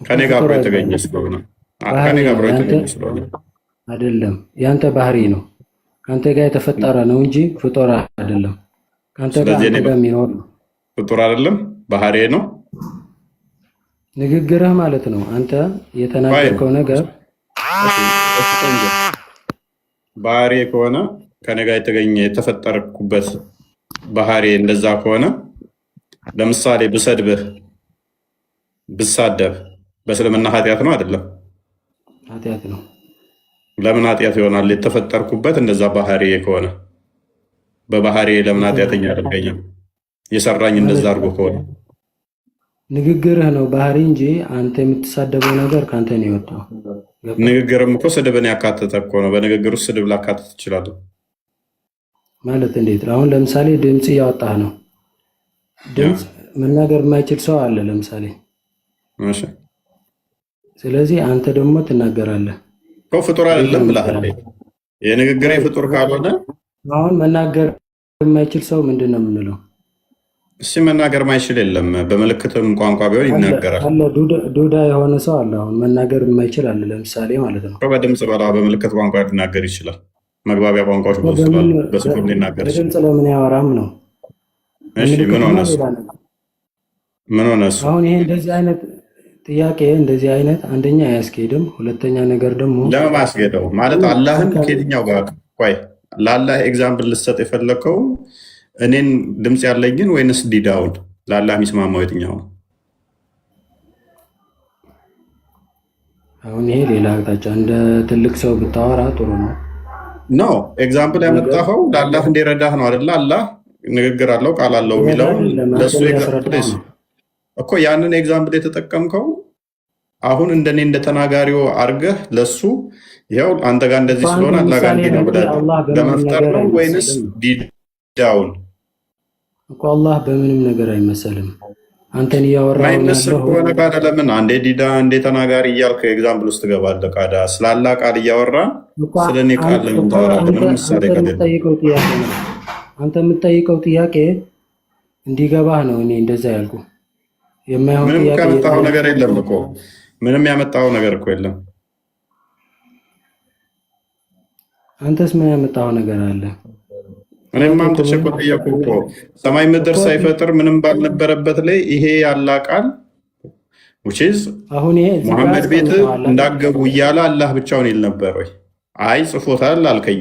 S2: ከኔ ጋር አብሮ የተገኘ ስለሆነ
S8: አይደለም። ያንተ ባህሪ ነው። ከአንተ ጋር የተፈጠረ ነው እንጂ ፍጡር አይደለም። ከአንተ ጋር የሚኖር ነው።
S2: ፍጡር አይደለም፣ ባህሪ ነው።
S8: ንግግርህ ማለት ነው። አንተ የተናገርከው ነገር
S2: ባህሪ ከሆነ ከኔ ጋር የተገኘ የተፈጠርኩበት ባህሪ እንደዛ ከሆነ ለምሳሌ ብሰድብህ ብሳደብ በእስልምና ኃጢአት ነው አይደለም?
S8: ኃጢአት ነው።
S2: ለምን ኃጢአት ይሆናል? የተፈጠርኩበት እንደዛ ባህሪ ከሆነ በባህሪ ለምን ኃጢአተኛ ያደርገኛል? የሰራኝ እንደዛ አድርጎ ከሆነ
S8: ንግግርህ ነው ባህሪ እንጂ አንተ የምትሳደበው ነገር ከአንተ ነው የወጣው።
S2: ንግግርም እኮ ስድብን ያካተተ እኮ ነው። በንግግር ውስጥ ስድብ ላካተት እችላለሁ
S8: ማለት እንዴት? አሁን ለምሳሌ ድምፅ እያወጣህ ነው። ድምፅ መናገር የማይችል ሰው አለ ለምሳሌ። ስለዚህ አንተ ደግሞ ትናገራለህ።
S2: ፍጡር አይደለም ብለሃል። የንግግሬ ፍጡር ካልሆነ
S8: አሁን መናገር የማይችል ሰው ምንድን ነው የምንለው?
S2: እሺ መናገር ማይችል የለም። በምልክትም ቋንቋ ቢሆን ይናገራል።
S8: ዱዳ የሆነ ሰው አለ። አሁን መናገር የማይችል አለ ለምሳሌ ማለት ነው።
S2: በድምፅ በምልክት ቋንቋ ሊናገር ይችላል። መግባቢያ ቋንቋዎች በጽሁፍ ሊናገር ይችላል።
S8: በድምፅ ለምን ያወራም ነው?
S2: ምን ሆነ እሱ?
S8: አሁን ይሄ እንደዚህ አይነት ጥያቄ እንደዚህ አይነት አንደኛ አያስኬድም። ሁለተኛ ነገር ደግሞ
S2: ለማስኬደው ማለት አላህን ከየትኛው ጋር ቆይ ለአላህ ኤግዛምፕል ልሰጥ የፈለከው እኔን ድምፅ ያለኝን ወይንስ ዲዳውን? ለአላህ የሚስማማው የትኛው ነው?
S8: አሁን ይሄ ሌላ አቅጣጫ እንደ ትልቅ ሰው ብታወራ ጥሩ ነው።
S2: ኖ ኤግዛምፕል ያመጣኸው ለአላህ እንዲረዳህ ነው አይደለ? አላህ ንግግር አለው ቃል አለው የሚለው ለሱ እኮ ያንን ኤግዛምፕል የተጠቀምከው አሁን እንደኔ እንደተናጋሪው አርገህ ለሱ ይኸው አንተ ጋር እንደዚህ ስለሆነ አላህ ጋር እንዲህ ነው ብለህ ለመፍጠር ነው ወይንስ ዲዳውን
S8: እኮ አላህ በምንም ነገር አይመሰልም። አንተን እያወራህ
S2: ማይመስል ከሆነ ካዳ ለምን አንዴ ዲዳ አንዴ ተናጋሪ እያልክ ኤግዛምፕል ውስጥ ትገባለህ? ካዳ ስላላ ቃል እያወራ ስለኔ ቃል ለምን ታወራለህ? ምንም ምሳሌ ከሌለ
S8: አንተ የምትጠይቀው ጥያቄ እንዲገባህ ነው። እኔ እንደዛ ያልኩ የማይሆን
S2: ምንም ያመጣው ነገር የለም እኮ ምንም ያመጣው ነገር እኮ የለም።
S8: አንተስ ምን ያመጣው ነገር አለ?
S2: እኔም አምጥቼ እኮ ጠየኩህ እኮ ሰማይ ምድር ሳይፈጥር ምንም ባልነበረበት ላይ ይሄ ያላ ቃል
S8: አሁን
S2: ሙሐመድ ቤት እንዳገቡ እያለ አላህ ብቻውን ይል ነበር ወይ? አይ ጽፎታል አልከኝ።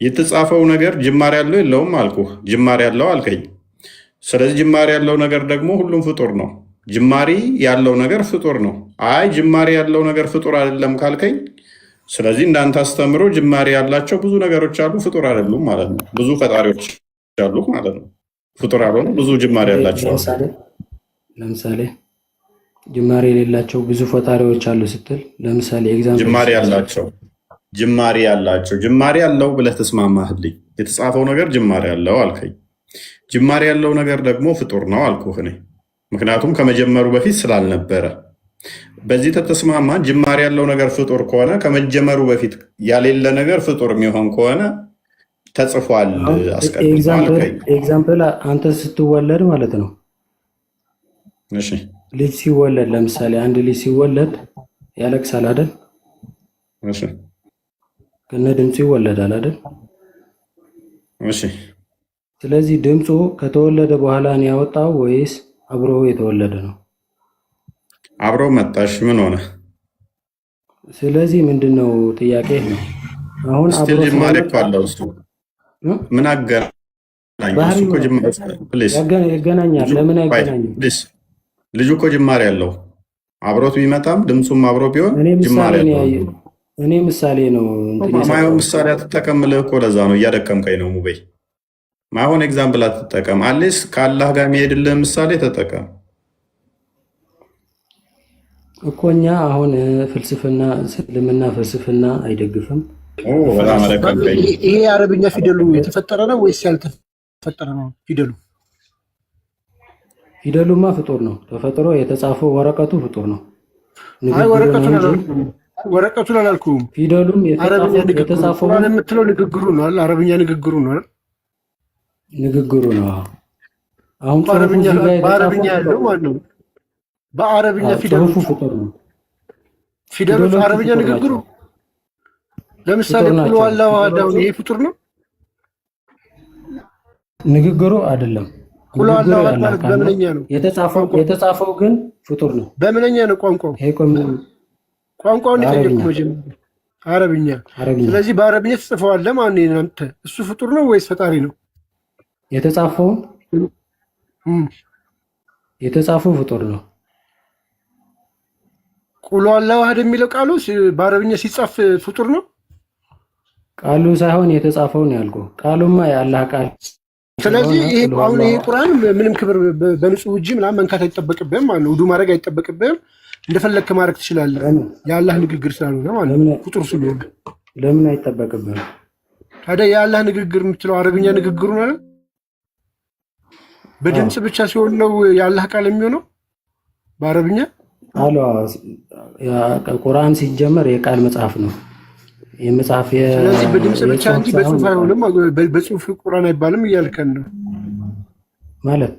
S2: የተጻፈው ነገር ጅማሬ ያለው የለውም አልኩህ። ጅማሬ ያለው አልከኝ። ስለዚህ ጅማሬ ያለው ነገር ደግሞ ሁሉም ፍጡር ነው። ጅማሬ ያለው ነገር ፍጡር ነው። አይ ጅማሬ ያለው ነገር ፍጡር አይደለም ካልከኝ፣ ስለዚህ እንዳንተ አስተምሮ ጅማሬ ያላቸው ብዙ ነገሮች አሉ፣ ፍጡር አይደሉም ማለት ነው። ብዙ ፈጣሪዎች አሉ ማለት ነው። ፍጡር ያልሆኑ ብዙ ጅማሬ ያላቸው።
S8: ለምሳሌ ጅማሬ የሌላቸው ብዙ ፈጣሪዎች አሉ ስትል ለምሳሌ ኤግዛምፕል ጅማሬ ያላቸው ጅማሬ ያለው ብለህ ተስማማህልኝ። የተጻፈው ነገር ጅማሬ ያለው አልከኝ። ጅማሬ ያለው ነገር ደግሞ ፍጡር ነው አልኩህ እኔ፣ ምክንያቱም ከመጀመሩ በፊት ስላልነበረ። በዚህ ተተስማማ። ጅማሬ ያለው ነገር ፍጡር ከሆነ ከመጀመሩ በፊት ያሌለ ነገር ፍጡር የሚሆን ከሆነ ተጽፏል አስቀድሞ። ኤግዛምፕል አንተ ስትወለድ ማለት ነው።
S2: እሺ
S8: ልጅ ሲወለድ ለምሳሌ አንድ ልጅ ሲወለድ ያለቅሳል አይደል?
S2: እሺ
S8: ከነ ድምፁ ይወለዳል አይደል?
S2: እሺ
S8: ስለዚህ ድምፁ ከተወለደ በኋላ ነው ያወጣው ወይስ አብሮ የተወለደ ነው?
S2: አብሮ መጣሽ ምን ሆነ?
S8: ስለዚህ ምንድነው ጥያቄ ነው? አሁን አብሮ
S2: ጅማሬ ካለው እሱ ምን አገናኝ? እሱ እኮ ጅማሬ
S8: ያገናኛል። ለምን አይገናኝም?
S2: ልጁ እኮ ጅማሬ ያለው አብሮት ቢመጣም ድምፁም አብሮ ቢሆን ጅማሬ ያለው።
S8: እኔ ምሳሌ ነው
S2: ማየው ምሳሌ አትጠቀምልህ እኮ ለዛ ነው እያደከምከኝ ነው ሙቤ። ማይሆን ኤግዛምፕል አትጠቀም። አሌስ ከአላህ ጋር የሚሄድልህ ምሳሌ ተጠቀም
S8: እኮ። እኛ አሁን ፍልስፍና እስልምና ፍልስፍና አይደግፍም።
S2: በጣም አደከምከኝ።
S3: ይሄ የአረብኛ ፊደሉ የተፈጠረ ነው ወይስ ያልተፈጠረ ነው?
S8: ፊደሉማ ፍጡር ነው። ተፈጥሮ የተጻፈው ወረቀቱ ፍጡር ነው።
S3: አይ ወረቀቱን አላልኩም።
S8: ፊደሉም የተጻፈው
S3: የምትለው ንግግሩ ነው አይደል? አረብኛ ንግግሩ ነው አይደል?
S8: ንግግሩ ነው። አሁን
S3: በአረብኛ ያለው ማለት ነው። በአረብኛ ፊደሉ
S8: ፍጡር ነው።
S3: ፊደሉ አረብኛ ንግግሩ ለምሳሌ ቁል ዋላሁ አሐድ ይሄ ፍጡር ነው።
S8: ንግግሩ አይደለም።
S3: ቁል ዋላሁ አሐድ ማለት በምንኛ ነው
S8: የተጻፈው? ግን ፍጡር ነው።
S3: በምንኛ ነው ቋንቋው? ቋንቋውን የጠየቁ መጀመሪያ አረብኛ። ስለዚህ በአረብኛ ተጽፈዋል ማለት ነው። አንተ እሱ ፍጡር ነው ወይስ ፈጣሪ ነው?
S8: የተጻፈው ፍጡር ነው።
S3: ቁል ዋላሁ አሐድ የሚለው ቃሉ በአረብኛ ሲጻፍ ፍጡር ነው።
S8: ቃሉ ሳይሆን የተጻፈው ነው ያልኩህ። ቃሉማ የአላህ ቃል።
S3: ስለዚህ ይሄ አሁን ይሄ ቁርአን ምንም ክብር በንጹህ እጅ ምናምን መንካት አይጠበቅብህም ማለት ነው። ውዱ ማድረግ አይጠበቅብህም። እንደፈለግክ ማድረግ ትችላለህ። የአላህ ንግግር ስላልሆነ ማለት ነው። ፍጡር ስለሆነ
S8: ለምን አይጠበቅብህም
S3: ታዲያ? የአላህ ንግግር የምትለው አረብኛ ንግግሩ ነው አይደል? በድምፅ ብቻ ሲሆን ነው የአላህ ቃል የሚሆነው በአረብኛ።
S8: ቁርአን ሲጀመር የቃል መጽሐፍ ነው። የመጽሐፍ
S3: ስለዚህ በድምፅ ብቻ እንጂ በጽሁፍ አይሆንም። በጽሁፍ ቁርአን አይባልም እያልከን ነው
S8: ማለት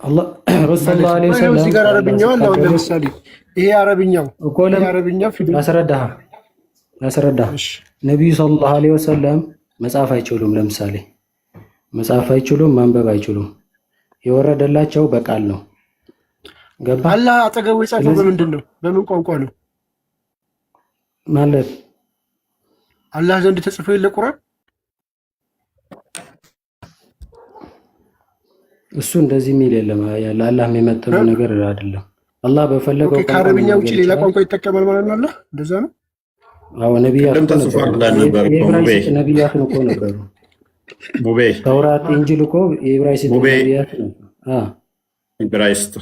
S8: አላህ ረሱል ሰለላሁ ዐለይሂ ወሰለም
S3: እዚህ ጋር አረብኛው አለ። ለምሳሌ ይሄ አረብኛው ያስረዳህ
S8: ነብዩ ሰለላሁ ዐለይሂ ወሰለም መጽሐፍ አይችሉም። ለምሳሌ መጽሐፍ አይችሉም፣ ማንበብ አይችሉም። የወረደላቸው በቃል ነው። ገባ?
S3: አላህ አጠገቡ የጻፈው በምንድን ነው? በምን ቋንቋ ነው
S8: ማለት?
S3: አላህ ዘንድ ተጽፎ የለ ቁርአን?
S8: እሱ እንደዚህ የሚል የለም። ለአላህ የሚመጥነው ነገር አይደለም። አላህ በፈለገው
S3: ከአረብኛ ውጭ ሌላ ቋንቋ ይጠቀማል ማለት ነው። አላህ እንደዛ ነው።
S8: አዎ ነቢያት እኮ ነበሩ። ተውራት፣ ኢንጂል እኮ የዕብራይስጥ ነቢያት ነው።
S2: ዕብራይስጥ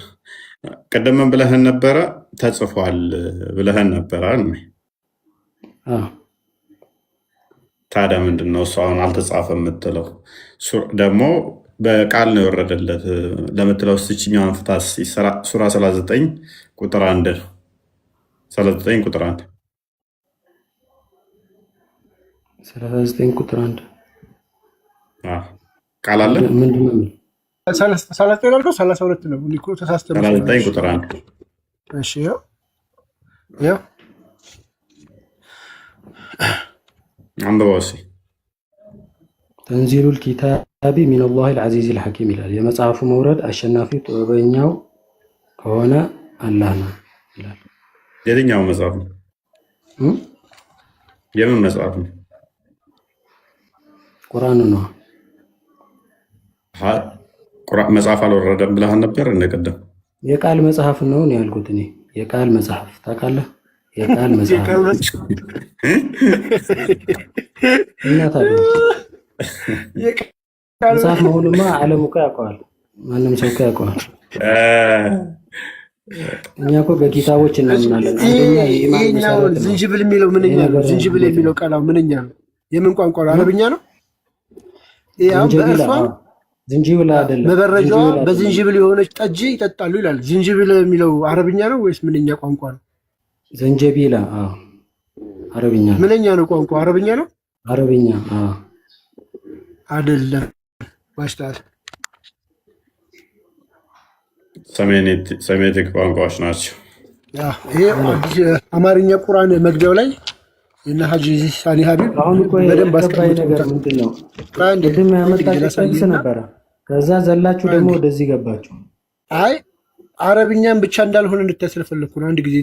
S2: ቅድም ብለህን ነበረ ተጽፏል ብለህን ነበረ። ታዲያ ምንድን ነው እሱ አሁን አልተጻፈም የምትለው? ደግሞ በቃል ነው የወረደለት ለምትለው ስችኛዋን ፍታት። ሱራ 39 ቁጥር 1 ነው። 39 ቁጥር 1
S8: 39 ቁጥር 1
S2: ቃል አለ።
S8: ምንድን ነው?
S3: 39 ያልከው 32 ነው። ሊኮ ተሳስተህ
S2: 39 ቁጥር 1
S3: እሺ። ያው
S2: አንብበው እስኪ።
S8: ተንዚሉል ኪታቢ ሚነላሂል አዚዚል ሐኪም ይላል። የመጽሐፉ መውረድ አሸናፊው ጥበበኛው ከሆነ አላህ ነው ይላል።
S2: የትኛው መጽሐፍ ነው? የምን መጽሐፍ ነው?
S8: ቁርአን ነው።
S2: መጽሐፍ አልወረደም ብለህ ነበር እንደቀደም።
S8: የቃል መጽሐፍ ነው ያልኩት እኔ። የቃል መጽሐፍ ታውቃለህ? የቃል መጽሐፍ እና ታዲያ መጽሐፍ መሆኑማ ዓለም እኮ ያውቀዋል። ማንም ሰው እኮ ያውቀዋል። እኛ እኮ በኪታቦች እናምናለን።
S3: ይሄኛው ዝንጅብል የሚለው ምንኛ ነው? ዝንጅብል የሚለው ቃል ምንኛ ነው? የምን ቋንቋ ነው? አረብኛ ነው? ያው በእርሷ
S8: ዝንጅብል አይደለም
S3: መበረጃዋ በዝንጅብል የሆነች ጠጅ ይጠጣሉ ይላል። ዝንጅብል የሚለው አረብኛ ነው ወይስ ምንኛ ቋንቋ ነው?
S8: ዘንጀቢላ አረብኛ።
S3: ምንኛ ነው ቋንቋ? አረብኛ ነው።
S8: አረብኛ
S3: አይደለም። ማሽታል
S2: ሰሜቲክ ቋንቋዎች ናቸው።
S3: ይሄ አማርኛ ቁርአን መግቢያው ላይ እና ሀጂ ሳኒ ሀቢብ በደንብ አስቀምጠውታል።
S8: ምንድነው ቅድም ያመጣችሁ ነበረ። ከዛ ዘላችሁ ደግሞ ወደዚህ ገባችሁ።
S3: አይ አረብኛን ብቻ እንዳልሆነ እንድታይ ስለፈለኩ ነው። አንድ ጊዜ